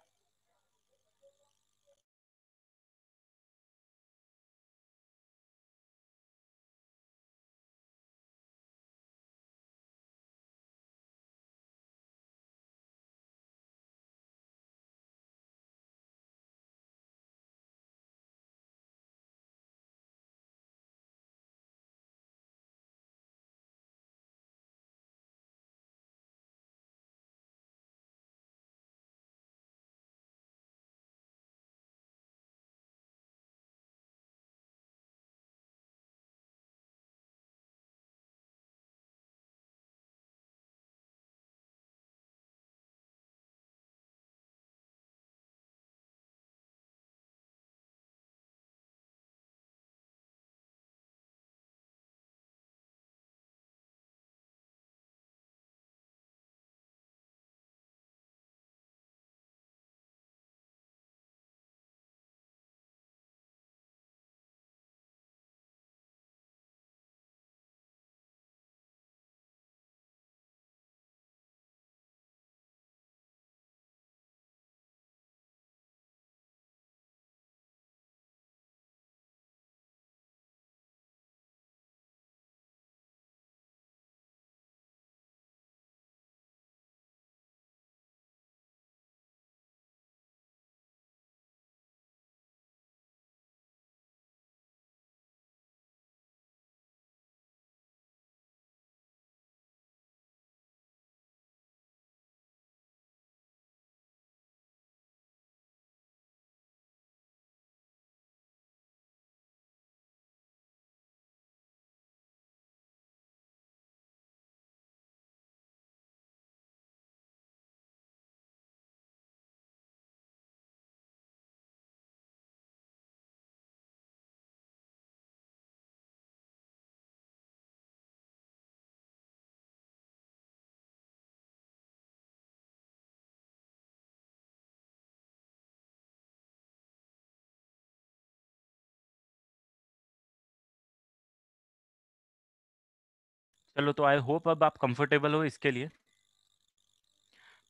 चलो, तो आई होप अब आप कंफर्टेबल हो इसके लिए।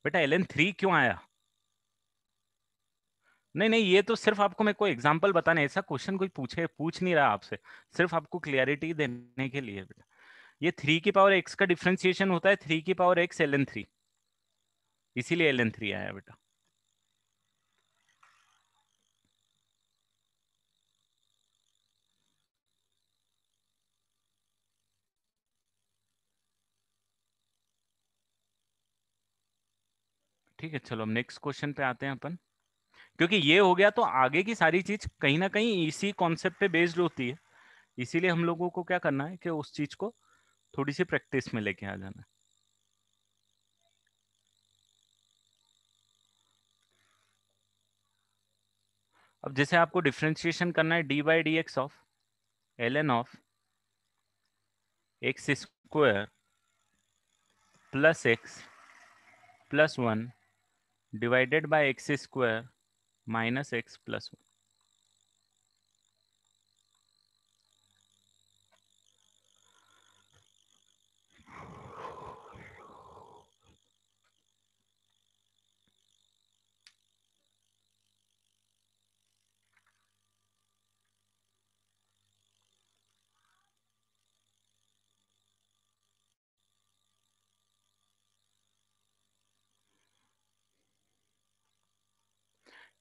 बेटा ln3 क्यों आया? नहीं नहीं, ये तो सिर्फ आपको मेरे को एग्जांपल बताने, ऐसा क्वेश्चन कोई पूछ नहीं रहा आपसे, सिर्फ आपको क्लियरिटी देने के लिए बेटा। ये 3 की पावर x का डिफरेंशिएशन होता है 3 की पावर x ln3, इसीलिए ln3 आया बेटा। ठीक है, चलो हम नेक्स्ट क्वेश्चन पे आते हैं अपन। क्योंकि ये हो गया तो आगे की सारी चीज कहीं ना कहीं इसी कॉन्सेप्ट पे बेस्ड होती है, इसीलिए हम लोगों को क्या करना है कि उस चीज को थोड़ी सी प्रैक्टिस में लेके आ जाना है। अब जैसे आपको डिफरेंशिएशन करना है d/dx of ln of x square plus x plus 1 divided by x square minus x plus 1।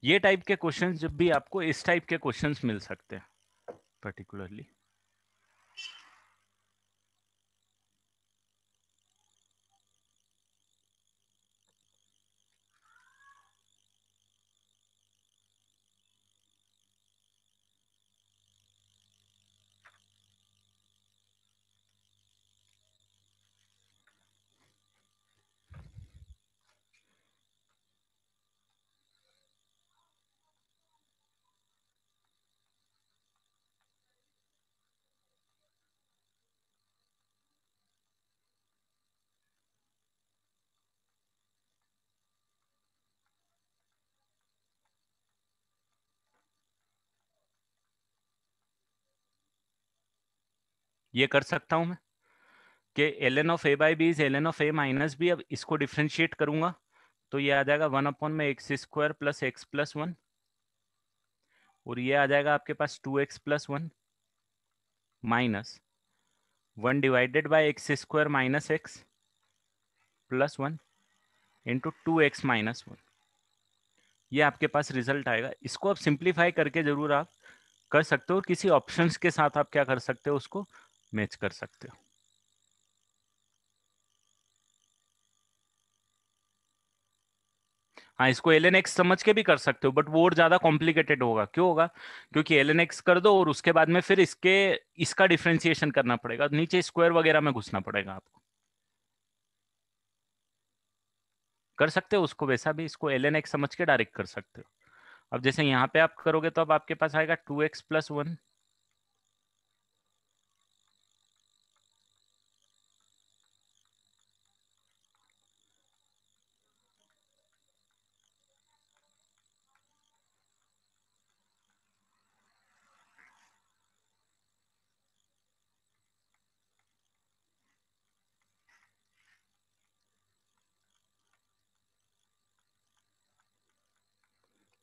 ये टाइप के क्वेश्चंस जब भी आपको इस टाइप के क्वेश्चंस मिल सकते हैं पर्टिकुलरली। ये कर सकता हूं मैं कि ln of a by b is ln of a minus b. अब इसको डिफ्रेंशिएट करूंगा तो ये आ जाएगा 1 अपॉन में x square plus x plus 1, और ये आ जाएगा आपके पास 2x+1 minus 1 divided by x square minus x plus 1 into 2x-1। ये आपके पास रिजल्ट आएगा। इसको आप सिंप्लीफाई करके जरूर आप कर सकते हो, और किसी ऑप्शंस के साथ आप क्या कर सकते हो, उसको मैच कर सकते हो। हाँ, इसको ln x समझ के भी कर सकते हो, बट वो और ज्यादा कॉम्प्लिकेटेड होगा। क्यों होगा? क्योंकि ln x कर दो और उसके बाद में फिर इसका डिफरेंशिएशन करना पड़ेगा, नीचे स्क्वायर वगैरह में घुसना पड़ेगा आपको। कर सकते हो उसको वैसा भी, इसको ln x समझ के डायरेक्ट कर सकते हो। अब जैसे यहाँ पे आप करोगे तो अब आपके पास आएगा 2x+1।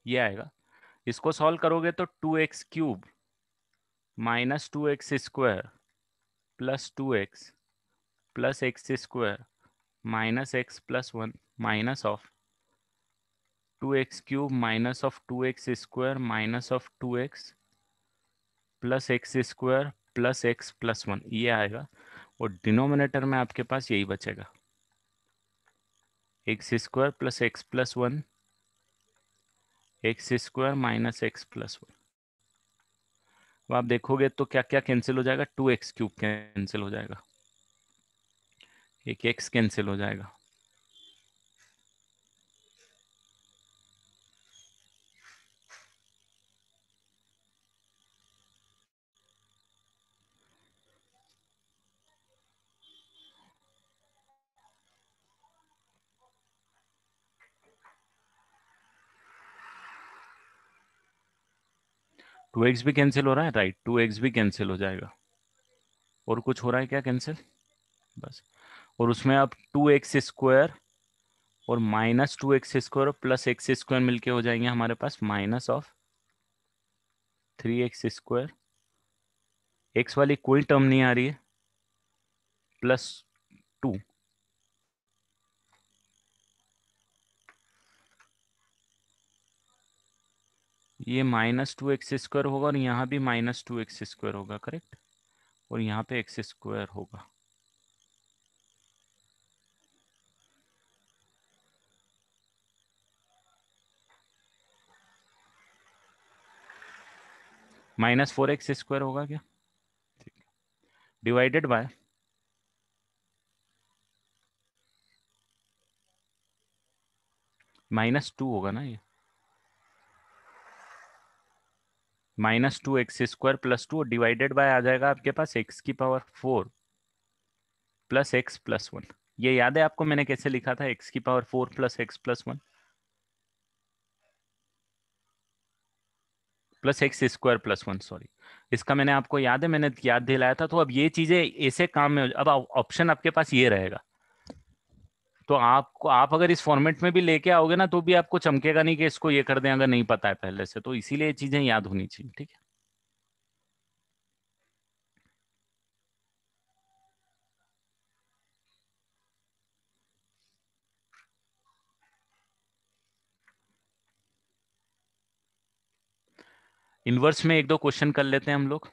ये आएगा। इसको सॉल्व करोगे तो 2x³ minus 2x² plus 2x plus x² minus x plus 1 minus of 2x³ minus of 2x² minus of 2x plus x² plus x plus 1, ये आएगा। और डिनोमिनेटर में आपके पास यही बचेगा, x² plus x plus 1 x² minus x plus 1। अब आप देखोगे तो क्या क्या कैंसिल हो जाएगा, 2x³ कैंसिल हो जाएगा, एक x कैंसिल हो जाएगा। 2x भी कैंसिल हो रहा है, राइट, 2x भी कैंसिल हो जाएगा। और कुछ हो रहा है क्या कैंसिल? बस। और उसमें अब 2x² और -2x² और +x² मिलके हो जाएंगे हमारे पास -3x²। एक्स वाली कोई टर्म नहीं आ रही है, +2। ये -2x² होगा और यहाँ भी -2x² होगा, करेक्ट। और यहाँ पे x² होगा। -4x² होगा क्या? ठीक है। डिवाइडेड बाय -2 होगा ना ये, -2x² +2 डिवाइडेड बाय आ जाएगा आपके पास x⁴ +x+1। ये याद है आपको मैंने कैसे लिखा था, x⁴ +x+1 +x² +1, सॉरी। इसका मैंने आपको याद है, मैंने याद दिलाया था। तो अब ये चीजें ऐसे काम में अब ऑप्शन आपके पास ये रहेगा। तो आपको, आप अगर इस फॉर्मेट में भी लेके आओगे ना तो भी आपको चमकेगा नहीं कि इसको ये कर दें, अगर नहीं पता है पहले से। तो इसीलिए ये चीजें याद होनी चाहिए, ठीक है। इनवर्स में एक दो क्वेश्चन कर लेते हैं हम लोग।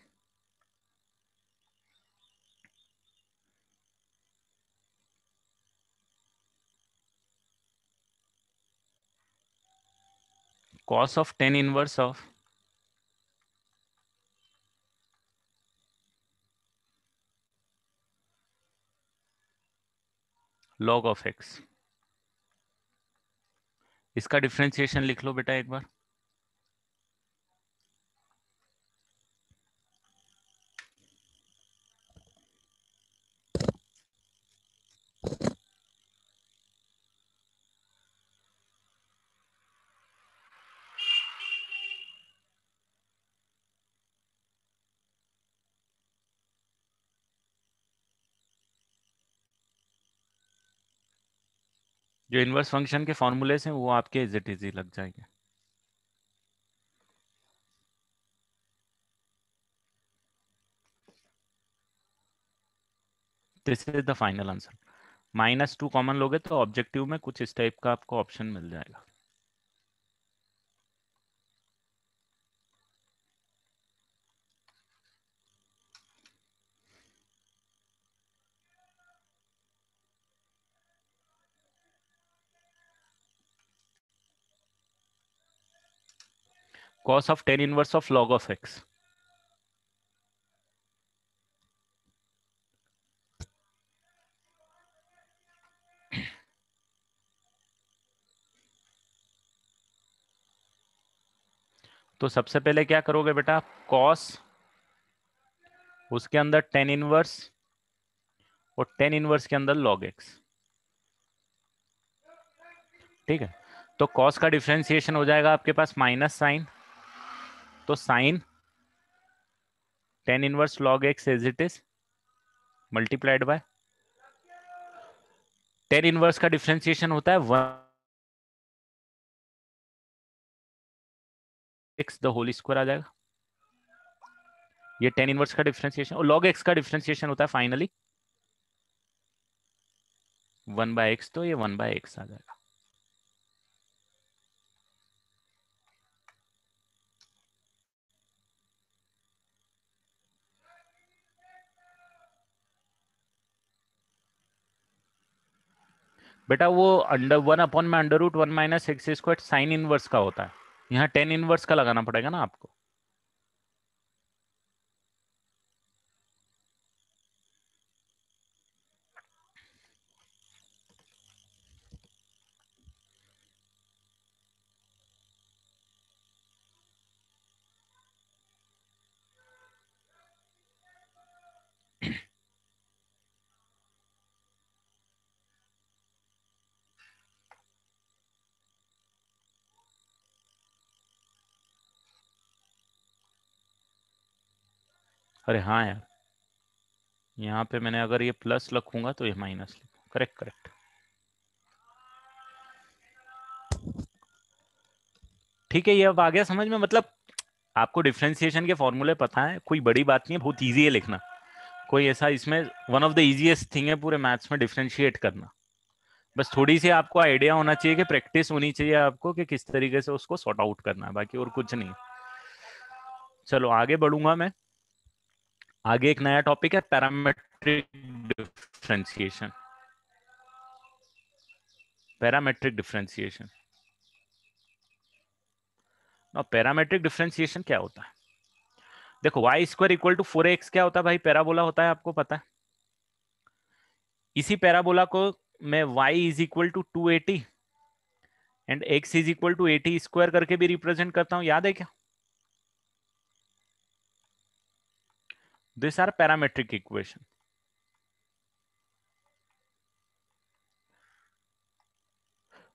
cos of tan inverse of log of x, इसका डिफरेंशिएशन लिख लो बेटा एक बार। जो इनवर्स फंक्शन के फॉर्मूले हैं वो आपके इज इट इजी लग जाएंगे। This is the final answer. -2 common लोगे तो ऑब्जेक्टिव में कुछ इस टाइप का आपको ऑप्शन मिल जाएगा। cos of tan inverse of log of x। तो सबसे पहले क्या करोगे बेटा, cos, उसके अंदर tan इनवर्स, और tan इनवर्स के अंदर log x, ठीक है। तो cos का डिफरेंशिएशन हो जाएगा आपके पास माइनस साइन, तो sine tan inverse log x as it is multiplied by tan inverse का डिफरेंशिएशन होता है 1x द होल स्क्वायर आ जाएगा। ये tan इनवर्स का डिफरेंशिएशन, और log x का डिफरेंशिएशन होता है फाइनली 1/x, तो ये 1/x आ जाएगा। बेटा वो √1 में √1 - x² साइन इनवर्स का होता है, यहाँ tan इनवर्स का लगाना पड़ेगा ना आपको। अरे हाँ यार, यहाँ पे मैंने अगर ये प्लस लिखूंगा तो ये माइनस लिखूंगा। Correct correct. ठीक है, ये अब आ गया समझ में। मतलब आपको डिफरेंशिएशन के फॉर्मूले पता है, कोई बड़ी बात नहीं है, बहुत इजी है लिखना। कोई ऐसा इसमें one of the easiest thing है पूरे मैथ्स में डिफरेंशिएट करना। बस थोड़ी सी आपको आइडिया होना चाहिए कि प्रैक्टिस होनी चाहिए आपको कि किस तरीके से उसको सॉर्ट आउट करना है, बाकी और कुछ नहीं। चलो आगे बढ़ूंगा मैं। आगे एक नया टॉपिक है, पैरामेट्रिक डिफरेंशिएशन। Parametric differentiation. ना पैरामेट्रिक डिफरेंशिएशन क्या होता है? देखो y square equal to 4x क्या होता है भाई? पैराबोला होता है, आपको पता है। इसी पैराबोला को मैं y is equal to 280 and x is equal to 80 square करके भी रिप्रेजेंट करता हूं, याद है क्या? This are parametric equation.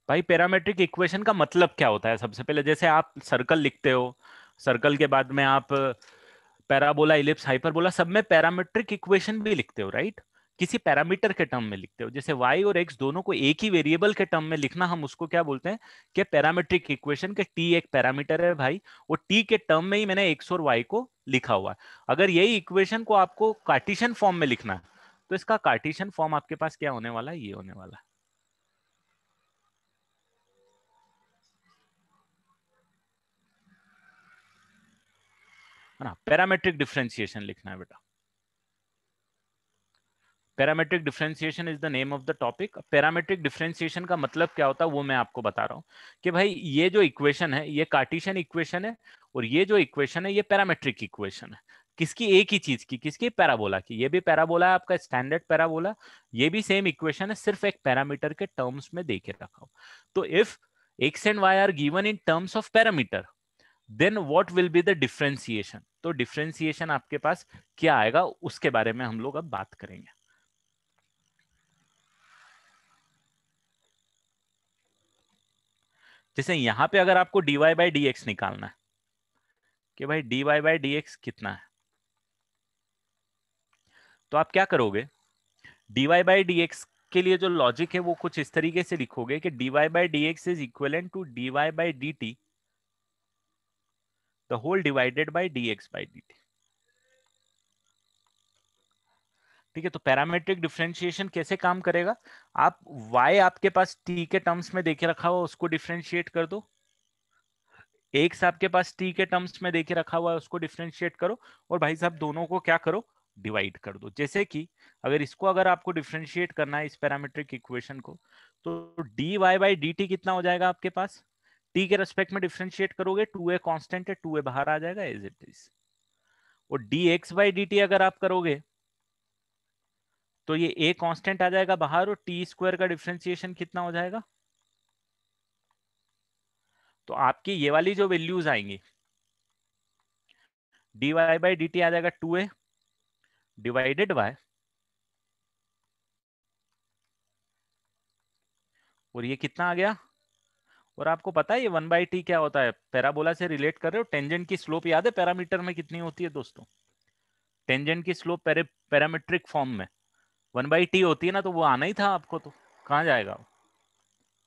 भाई पैरामेट्रिक इक्वेशन का मतलब क्या होता है? सबसे पहले जैसे आप सर्कल लिखते हो, सर्कल के बाद में आप पैराबोला, इलिप्स, हाइपरबोला, सब में पैरामेट्रिक इक्वेशन भी लिखते हो, राइट? किसी पैरामीटर के टर्म में लिखते हो। जैसे y और x दोनों को एक ही वेरिएबल के टर्म में लिखना, हम उसको क्या बोलते हैं कि पैरामेट्रिक इक्वेशन के t एक पैरामीटर है भाई, वो t के टर्म में ही मैंने x और y को लिखा हुआ है। अगर यही इक्वेशन को आपको कार्टेशियन फॉर्म में लिखना है तो इसका कार्टेशियन फॉर्म आपके पास क्या होने वाला है? ये होने वाला है ना। पैरामेट्रिक डिफरेंशिएशन लिखना है बेटा। Parametric differentiation is the name of the topic. Parametric differentiation का मतलब क्या होता है वो मैं आपको बता रहा हूँ कि भाई ये जो इक्वेशन है ये कार्टेशियन इक्वेशन है, और ये जो इक्वेशन है ये पैरामेट्रिक इक्वेशन है। किसकी? एक ही चीज की। किसकी? पैराबोला की। ये भी पैराबोला है आपका, स्टैंडर्ड पैराबोला। ये भी सेम इक्वेशन है, सिर्फ एक पैरामीटर के टर्म्स में दे के रखा हो। तो if x and y are given in terms of parameter, then what will be the differentiation? तो डिफरेंशिएशन आपके पास क्या आएगा उसके बारे में हम लोग अब बात करेंगे। जैसे यहां पे अगर आपको dy बाई डी एक्स निकालना है कि भाई dy बाई डी एक्स कितना है, तो आप क्या करोगे? dy बाई डी एक्स के लिए जो लॉजिक है वो कुछ इस तरीके से लिखोगे कि dy by D x is equal to dy by d t the whole divided by D x by d t. ठीक है, तो पैरामेट्रिक डिफरेंशिएशन कैसे काम करेगा? आप y आपके पास t के टर्म्स में देके रखा हुआ उसको डिफरेंशिएट कर दो, एक्स आपके पास t के टर्म्स में देके रखा हुआ है उसको डिफरेंशिएट करो, और भाई साहब दोनों को क्या करो? डिवाइड कर दो। जैसे कि अगर इसको अगर आपको डिफरेंशिएट करना है इस पैरामेट्रिक इक्वेशन को, तो dy बाई डी टी कितना हो जाएगा आपके पास? t के रेस्पेक्ट में डिफरेंशिएट करोगे, 2a कांस्टेंट है, 2a बाहर आ जाएगा एज इट इज। और dx बाई डी टी अगर आप करोगे तो ये a कांस्टेंट आ जाएगा बाहर, और टी स्क्वायर का डिफरेंशिएशन कितना हो जाएगा? तो आपकी ये वाली जो वैल्यूज आएंगी, dy बाई डी टी आ जाएगा 2a डिवाइडेड बाय, और ये कितना आ गया? और आपको पता है ये 1/t क्या होता है? पैराबोला से रिलेट कर रहे हो, टेंजेंट की स्लोप याद है पैरामीटर में कितनी होती है दोस्तों? टेंजेंट की स्लोप पैरामीट्रिक फॉर्म में 1/t होती है ना, तो वो आना ही था आपको, तो कहाँ जाएगा वो?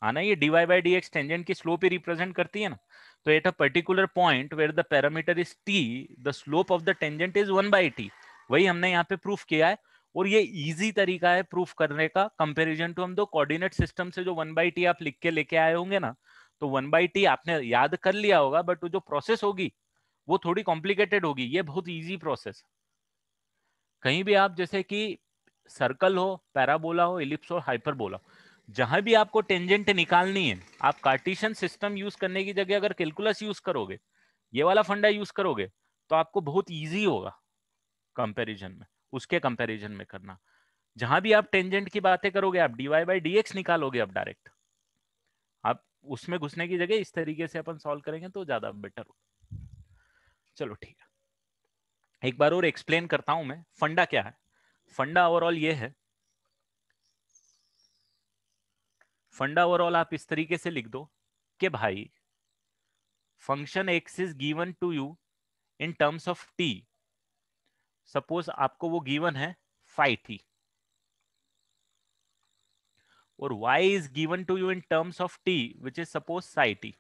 आना ही है। dy by D x tangent की स्लोप ही रिप्रेजेंट करती है ना। तो at a particular point where the parameter is t, the slope of the tangent is 1/t। वही हमने यहाँ पे प्रूफ किया है, और ये इजी तरीका है प्रूफ करने का कंपैरिजन टू हम दो कोऑर्डिनेट सिस्टम से। जो 1/t आप लिख के लेके आए होंगे ना, तो 1/t आपने याद कर लिया होगा, बट वो जो प्रोसेस होगी वो थोड़ी कॉम्प्लिकेटेड होगी। ये बहुत इजी प्रोसेस। कहीं भी आप जैसे कि सर्कल हो, पैराबोला हो, इलिप्स हो, हाइपरबोला, जहां भी आपको टेंजेंट निकालनी है, आप कार्टेशियन सिस्टम यूज करने की जगह अगर कैलकुलस यूज करोगे, ये वाला फंडा यूज करोगे, तो आपको बहुत इजी होगा कंपैरिजन में, उसके कंपैरिजन में करना। जहां भी आप टेंजेंट की बातें करोगे, आप dy बाई डी एक्स निकालोगे अब डायरेक्ट। आप उसमें घुसने की जगह इस तरीके से अपन सॉल्व करेंगे तो ज्यादा बेटर हो। चलो ठीक है, एक बार और एक्सप्लेन करता हूं मैं फंडा क्या है। फंडा ओवरऑल ये है, फंडा ओवरऑल आप इस तरीके से लिख दो कि भाई function x is given to you in terms of t. Suppose आपको वो गिवन है phi t और y is given to you in terms of t which is suppose psi t.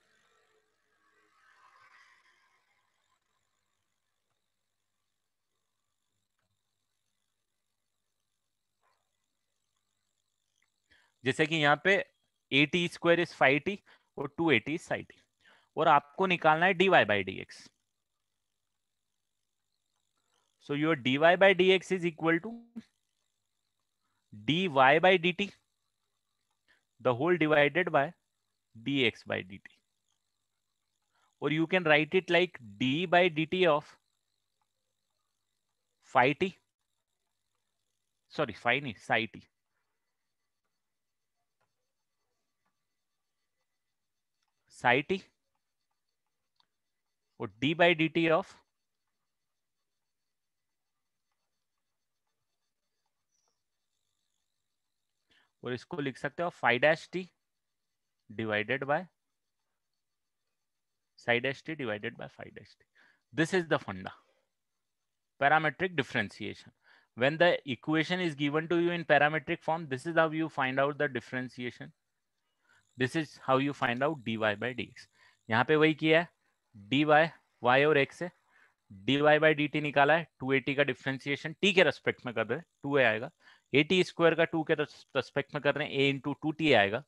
जैसे कि यहाँ पे A T square is five T और टू ए टी इज साई टी और आपको निकालना है dy by dx. So your dy by dx is equal to dy by dt the whole divided by dx by dt. Or you can write it like d by dt of phi t, sorry phi नहीं psi t, psi t और d by dt of और इसको लिख सकते हो phi dash t divided by psi dash t divided by phi dash t. This is the funda. Parametric differentiation. When the equation is given to you in parametric form, this is how you find out the differentiation. This is how you find out dy by dx. यहाँ पे वही किया है, dy y और x है, dy by dt निकाला है, 2at का डिफरेंशिएशन t के रेस्पेक्ट में कर रहे हैं, 2a आएगा, at स्क्वायर का 2 के रेस्पेक्ट में कर रहे हैं, a इंटू 2t आएगा,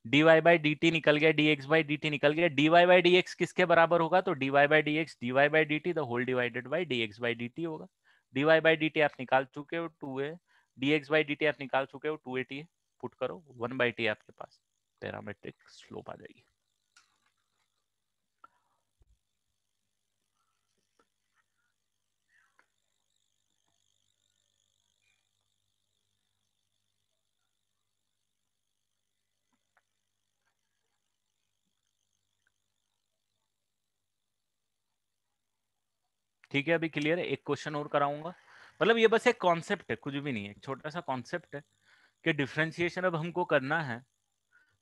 dy by dt निकल गया, dx by dt निकल गया, dy by dx किसके बराबर होगा, तो dy by dx dy by dt the whole divided by dx by dt होगा. dy by dt आप निकाल चुके हो 2a, dx by dt आप निकाल चुके हो 2at है, पुट करो 1/t आपके पास पैरामेट्रिक स्लोप आ जाएगी. ठीक है, अभी क्लियर है. एक क्वेश्चन और कराऊंगा, मतलब ये बस एक कॉन्सेप्ट है, कुछ भी नहीं है, छोटा सा कॉन्सेप्ट है कि डिफरेंशिएशन अब हमको करना है.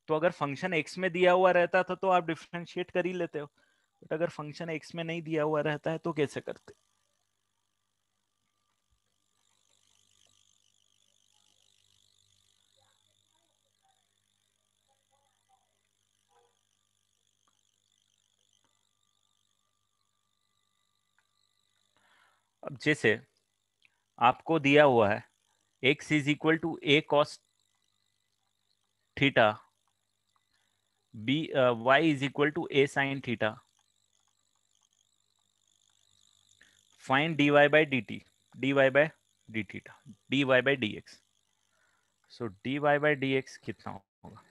तो अगर फंक्शन एक्स में दिया हुआ रहता था तो आप डिफरेंशिएट कर ही लेते हो, बट अगर फंक्शन एक्स में नहीं दिया हुआ रहता है तो कैसे करते. अब जैसे आपको दिया हुआ है x is equal to a cos theta, b y is equal to a sin theta, find dy by dt, dy by d theta, dy by dx. So dy by dx कितना होगा.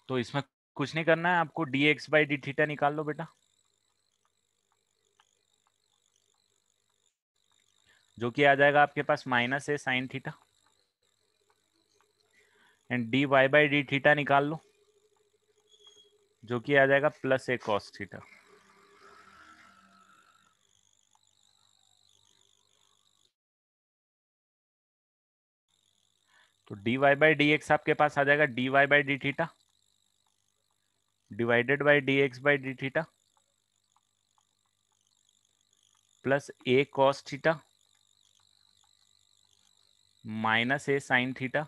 तो इसमें कुछ नहीं करना है आपको, dx by d थीटा निकाल लो बेटा, जो कि आ जाएगा आपके पास minus A sine theta, and dy by d theta निकाल लो, जो कि आ जाएगा प्लस ए कॉस थीटा. तो dy by dx आपके पास आ जाएगा dy by d theta divided by dx by d theta plus A cos theta minus A sine theta.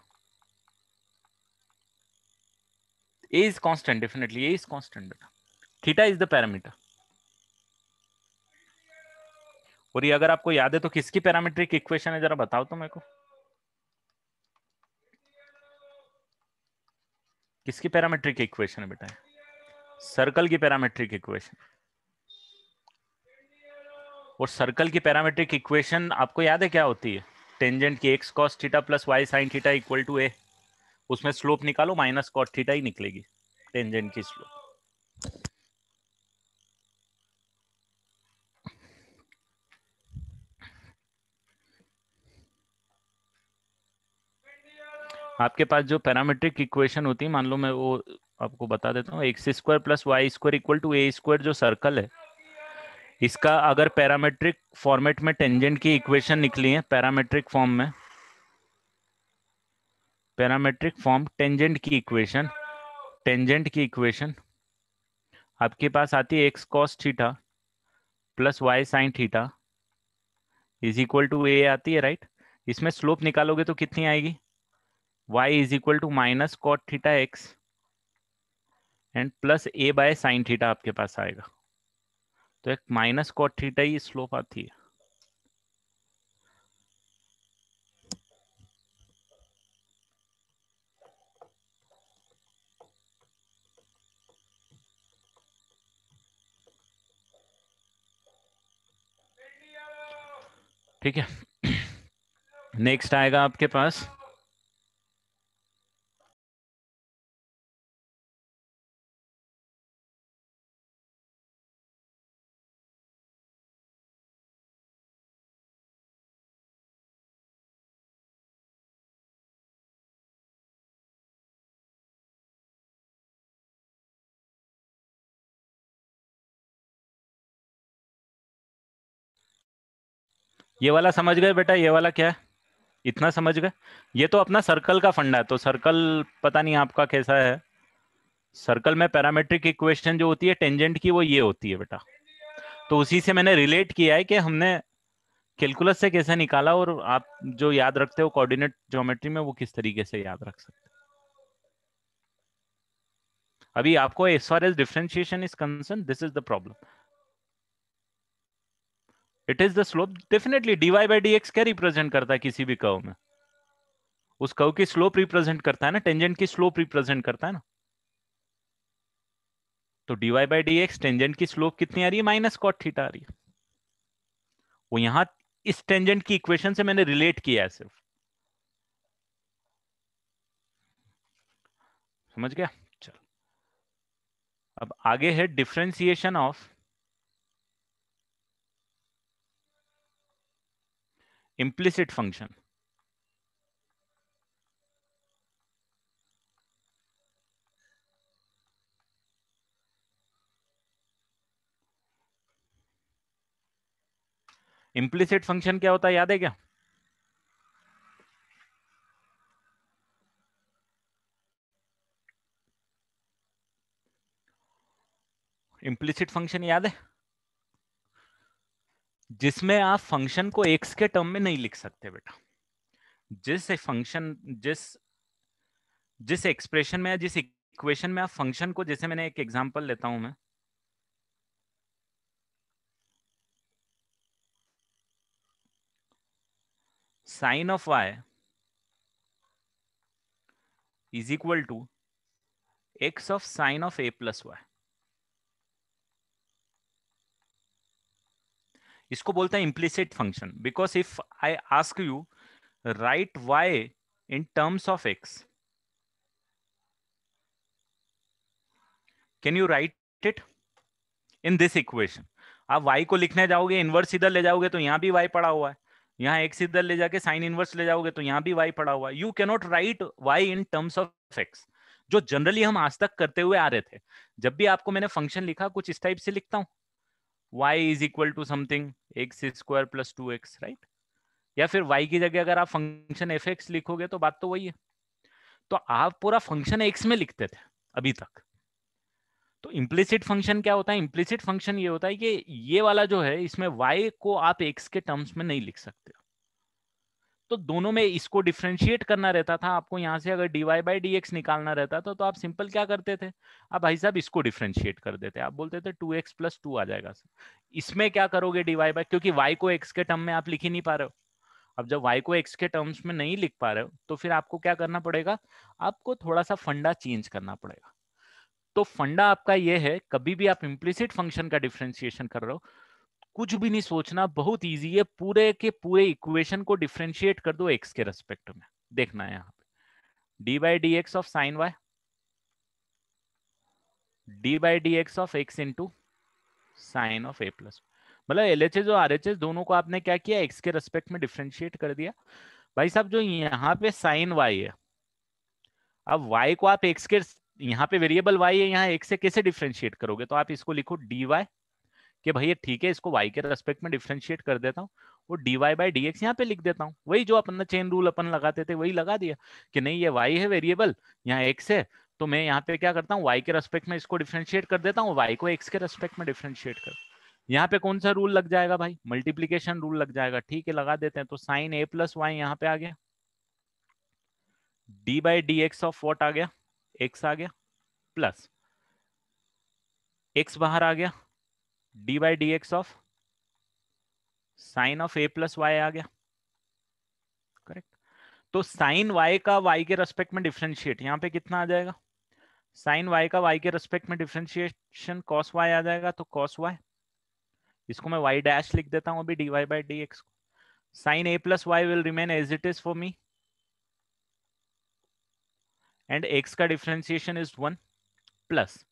A is constant, definitely A is constant बेटा, थीटा इज द पैरामीटर. और ये अगर आपको याद है तो किसकी पैरामीट्रिक इक्वेशन है, जरा बताओ तो मेरे को, किसकी पैरामीट्रिक इक्वेशन है बेटा, सर्कल की पैरामीट्रिक इक्वेशन. और सर्कल की पैरामीट्रिक इक्वेशन आपको याद है क्या होती है, टेंजेंट की X cos theta plus Y sine theta equal to A, उसमें स्लोप निकालो माइनस कॉट थीटा ही निकलेगी टेंजेंट की स्लोप. आपके पास जो पैरामीट्रिक इक्वेशन होती है, मान लो मैं वो आपको बता देता हूँ, X square plus Y square equal to A square जो सर्कल है, इसका अगर पैरामेट्रिक फॉर्मेट में टेंजेंट की इक्वेशन निकली है, पैरामेट्रिक फॉर्म में, पैरामेट्रिक फॉर्म टेंजेंट की इक्वेशन आपके पास आती है X cos theta plus Y sine theta is equal to A आती है, राइट। इसमें स्लोप निकालोगे तो कितनी आएगी, y is equal to minus cot theta x and plus a by sine theta आपके पास आएगा। तो एक माइनस कॉट थीटा ही स्लोप आती है। ठीक है, नेक्स्ट आएगा आपके पास ये वाला, समझ गए बेटा, ये वाला क्या है, इतना समझ गए। ये तो अपना सर्कल का फंडा है, तो सर्कल पता नहीं आपका कैसा है। सर्कल में पैरामेट्रिक इक्वेशन जो होती है टेंजेंट की, वो ये होती है बेटा। तो उसी से मैंने रिलेट किया है कि हमने कैलकुलस से कैसे निकाला, और आप जो याद रखते हो कोऑर्डिनेट ज्योमेट्री में, वो किस तरीके से याद रख सकते हो। अभी आपको as far as differentiation is concern, this is the problem. It is the slope, definitely d y by D x क्या रिप्रेजेंट करता है किसी भी कर्व में, उस कर्व की स्लोप रिप्रेजेंट करता है ना, टेंजेंट की स्लोप रिप्रेजेंट करता है ना। तो d y by D x tangent की स्लोप कितनी आ रही है, माइनस कॉट थीटा आ रही है। वो यहां इस टेंजेंट की इक्वेशन से मैंने रिलेट किया है सिर्फ, समझ गया। चल, अब आगे है differentiation of implicit function. Implicit function क्या होता है, याद है क्या? इम्प्लिसिट फंक्शन याद है, जिसमें आप फंक्शन को एक्स के टर्म में नहीं लिख सकते बेटा। जिस फंक्शन जिस जिस एक्सप्रेशन में या जिस इक्वेशन में आप फंक्शन को, जैसे मैंने एक एग्जांपल लेता हूं मैं, sine of y is equal to x of sine of a plus y, इसको बोलते हैं implicit function. Because if I ask you write y in terms of x, can you write it in this equation? आप y को लिखने जाओगे, इनवर्स इधर ले जाओगे तो यहां भी y पड़ा हुआ है, यहाँ x इधर ले जाके साइन इनवर्स ले जाओगे तो यहां भी y पड़ा हुआ है। You cannot right y in terms of x, जो जनरली हम आज तक करते हुए आ रहे थे। जब भी आपको मैंने फंक्शन लिखा, कुछ इस टाइप से लिखता हूँ, y is equal to something x square plus 2x, right. या फिर y की जगह अगर आप फंक्शन एफ एक्स लिखोगे तो बात तो वही है। तो आप पूरा फंक्शन x में लिखते थे अभी तक। तो इम्प्लिसिट फंक्शन क्या होता है, इम्प्लिसिट फंक्शन ये होता है कि ये वाला जो है, इसमें y को आप x के टर्म्स में नहीं लिख सकते। तो दोनों में इसको डिफरेंशिएट करना रहता था आपको। यहां से अगर dy बाई डी एक्स निकालना रहता था, तो आप सिंपल क्या करते थे, आप भाई साहब इसको डिफरेंशिएट कर देते, आप बोलते थे 2x प्लस 2 आ जाएगा सर। इसमें क्या करोगे dy बाई, क्योंकि y को x के टर्म में आप लिख ही नहीं पा रहे हो। अब जब y को x के टर्म्स में नहीं लिख पा रहे हो, तो फिर आपको क्या करना पड़ेगा, आपको थोड़ा सा फंडा चेंज करना पड़ेगा। तो फंडा आपका ये है, कभी भी आप इम्प्लिसिट फंक्शन का डिफरेंशिएशन कर रहे हो, कुछ भी नहीं सोचना, बहुत इजी है, पूरे के पूरे इक्वेशन को डिफरेंशिएट कर दो एक्स के रेस्पेक्ट में। देखना है यहाँ पे d by D x of sine y, d by D x of x into sine of a plus, मतलब एलएचएस और आरएचएस दोनों को आपने क्या किया, एक्स के रेस्पेक्ट में डिफरेंशिएट कर दिया। भाई साहब जो यहाँ पे साइन वाई है, अब y को आप x के यहाँ पे वेरिएबल y है, यहाँ x से कैसे डिफ्रेंशिएट करोगे? तो आप इसको लिखो dy, कि भाई ये ठीक है, इसको y के रेस्पेक्ट में डिफ्रेंशिएट कर देता हूँ, वो dy बाई डी एक्स यहाँ पे लिख देता हूँ। वही जो अपन चेन रूल अपन लगाते थे वही लगा दिया कि नहीं ये y है वेरिएबल, यहाँ x है, तो मैं यहाँ पे क्या करता हूँ, y के रेस्पेक्ट में इसको डिफ्रेंशिएट कर देता हूँ, y को x के रेस्पेक्ट में डिफ्रेंशिएट कर। यहाँ पे कौन सा रूल लग जाएगा भाई? मल्टीप्लीकेशन रूल लग जाएगा। ठीक है, लगा देते हैं। तो साइन a प्लस वाई यहाँ पे आ गया, D by D x of what आ गया, x आ गया, प्लस x बाहर आ गया, D by D x of sine of a plus Y आ गया। करेक्ट। तो साइन y का y के रेस्पेक्ट में डिफरेंशिएट, यहाँ पे कितना आ जाएगा? साइन y का y के रेस्पेक्ट में डिफरेंशिएशन cos y आ जाएगा, तो cos y, इसको मैं y डैश लिख देता हूँ अभी, dy by D x. Sine a plus y will remain as it is for me, and x का differentiation is 1, plus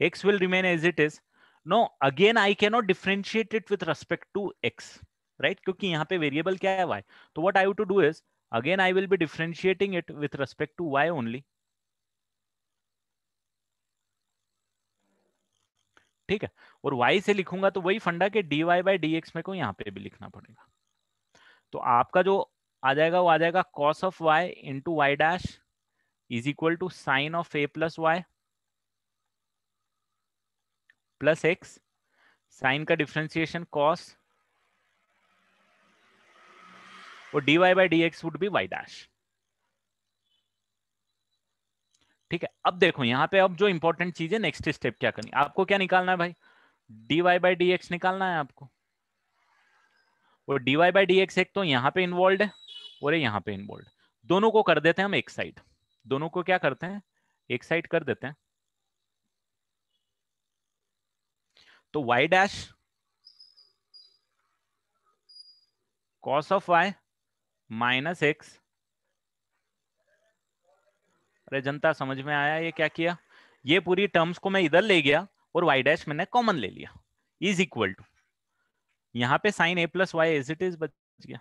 x will remain as it is. No, again I cannot differentiate it with respect to x, right? क्योंकि यहाँ पे वेरिएबल क्या है y. तो what I have to do is again I will be differentiating it with respect to y only. ठीक है, और y से लिखूंगा तो वही फंडा के dy बाई डी एक्स मेरे को यहाँ पे भी लिखना पड़ेगा। तो आपका जो आ जाएगा वो आ जाएगा cos of y into y dash is equal to sine of a plus y plus x, sine का डिफ्रेंसिएशन cos, और dy by D x would be y dash. ठीक है, अब देखो यहाँ पे, अब जो इंपॉर्टेंट चीज है, नेक्स्ट स्टेप क्या करनी, आपको क्या निकालना है भाई? dy बाई डी एक्स निकालना है आपको। और dy बाई डी एक्स एक तो यहाँ पे इन्वॉल्व है और यहाँ पे इन्वॉल्व, दोनों को कर देते हैं हम एक साइड, दोनों को क्या करते हैं, एक साइड कर देते हैं। तो y dash cos of y minus x, अरे जनता समझ में आया ये क्या किया? ये पूरी टर्म्स को मैं इधर ले गया और y डैश मैंने कॉमन ले लिया, इज इक्वल टू यहाँ पे sine a plus y as it is बच गया।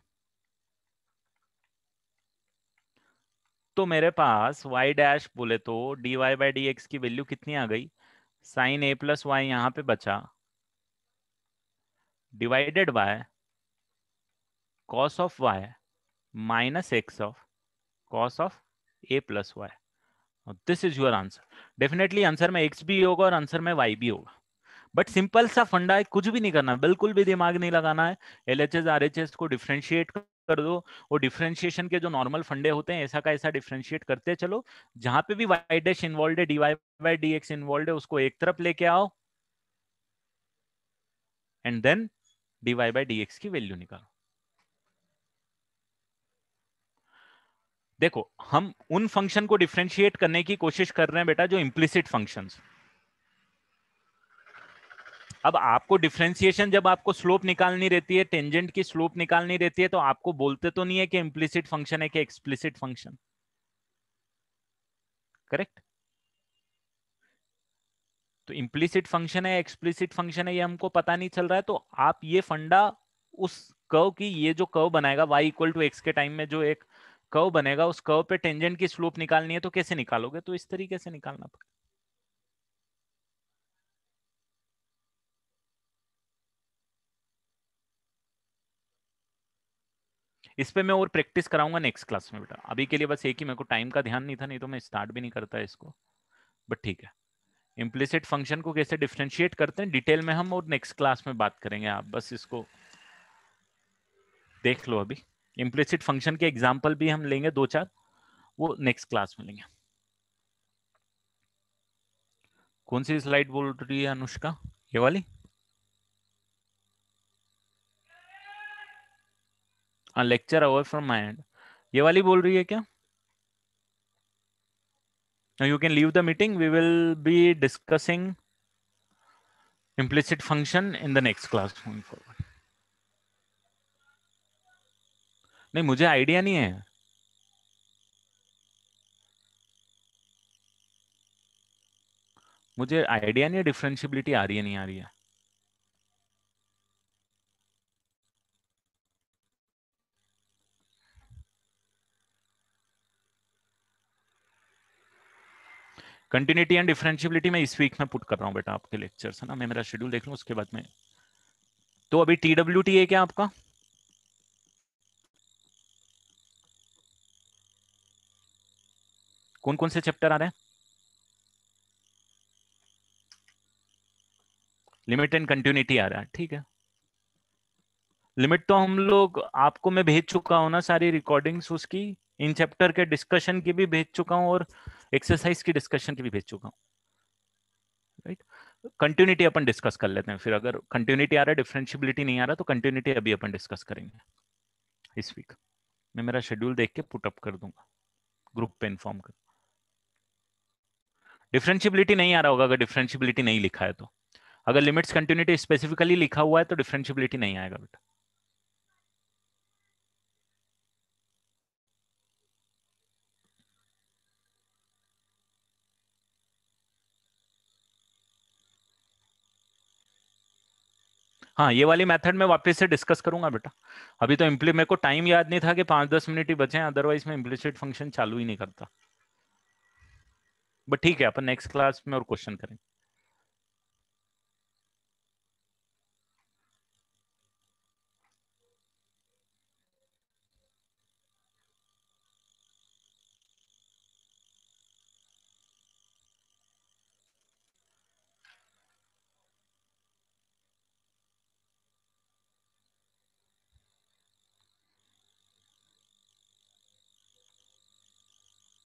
तो मेरे पास y डैश बोले तो dy बाई डी एक्स की वैल्यू कितनी आ गई, साइन a प्लस वाई यहाँ पे बचा, divided by cos of y minus x of cos of a plus y. This is your answer. Definitely answer में x भी होगा और आंसर में y भी होगा, बट सिंपल सा फंडा है, कुछ भी नहीं करना, बिल्कुल भी दिमाग नहीं लगाना है। LHS RHS को डिफ्रेंशिएट कर दो, और डिफ्रेंशिएशन के जो नॉर्मल फंडे होते हैं ऐसा का ऐसा डिफ्रेंशिएट करते चलो, जहां पे भी y डैश इन्वॉल्व है, dy by D x involve है, उसको एक तरफ लेके आओ and then dy by D x की वैल्यू निकालो। देखो हम उन फंक्शन को डिफ्रेंशिएट करने की कोशिश कर रहे हैं बेटा जो इम्प्लिसिट फंक्शंस। अब आपको डिफरेंशिएशन जब आपको स्लोप निकालनी रहती है, टेंजेंट की स्लोप निकालनी रहती है, तो आपको बोलते तो नहीं है कि इम्प्लिसिट फंक्शन है कि एक्सप्लिसिट फंक्शन, करेक्ट? तो इम्प्लिसिट फंक्शन है एक्सप्लिसिट फंक्शन है ये हमको पता नहीं चल रहा है, तो आप ये फंडा उस कर्व की, ये जो कर्व बनाएगा y इक्वल टू एक्स के टाइम में जो एक कर्व बनेगा, उस कर्व पे टेंजेंट की स्लोप निकालनी है, तो कैसे निकालोगे? तो इस तरीके से निकालना पड़ेगा। इस पे मैं और प्रैक्टिस कराऊंगा नेक्स्ट क्लास में बेटा, अभी के लिए बस एक ही, मेरे को टाइम का ध्यान नहीं था, नहीं तो मैं स्टार्ट भी नहीं करता इसको, बट ठीक है। इम्प्लिसिट फंक्शन को कैसे डिफरेंशिएट करते हैं डिटेल में हम और नेक्स्ट क्लास में बात करेंगे, आप बस इसको देख लो। अभी इम्प्लिसिट फंक्शन के एग्जाम्पल भी हम लेंगे दो चार, वो नेक्स्ट क्लास में लेंगे। कौन सी स्लाइड बोल रही है अनुष्का, ये वाली? हाँ, lecture hour from my end, ये वाली बोल रही है क्या? You can leave the meeting, we will be discussing implicit function in the next class moving forward. नहीं, मुझे आइडिया नहीं है, मुझे आइडिया नहीं है डिफरेंशियबिलिटी आ रही है नहीं आ रही है। कंटिन्यूटी एंड डिफरेंशियबिलिटी में इस वीक में पुट कर रहा हूँ बेटा आपके लेक्चर्स, है ना। मैं मेरा शेड्यूल देख लूँ उसके बाद में। तो अभी TWT है क्या आपका? कौन कौन से चैप्टर आ रहे हैं? लिमिट एंड कंटिन्यूटी आ रहा है, ठीक है। लिमिट तो हम लोग आपको मैं भेज चुका हूं ना, सारी रिकॉर्डिंग्स उसकी, इन चैप्टर के डिस्कशन की भी भेज चुका हूं और एक्सरसाइज की डिस्कशन की भी भेज चुका हूं, राइट। कंटिन्यूटी अपन डिस्कस कर लेते हैं फिर, अगर कंटिन्यूटी आ रहा है डिफरेंशियबिलिटी नहीं आ रहा तो कंटिन्यूटी अभी अपन डिस्कस करेंगे इस वीक। मैं मेरा शेड्यूल देख के पुट अप कर दूंगा, ग्रुप पे इन्फॉर्म कर। डिफरेंशियबिलिटी नहीं आ रहा होगा अगर डिफरेंशियबिलिटी नहीं लिखा है तो। अगर लिमिट्स कंटिन्यूटी स्पेसिफिकली लिखा हुआ है तो डिफरेंशियबिलिटी नहीं आएगा बेटा। हाँ, ये वाली मेथड में वापस से डिस्कस करूंगा बेटा। अभी तो मेरे को टाइम याद नहीं था कि 5-10 मिनट ही बचे हैं, अदरवाइज मैं इम्प्लिसिट फंक्शन चालू ही नहीं करता। बट ठीक है, अपन नेक्स्ट क्लास में और क्वेश्चन करेंगे।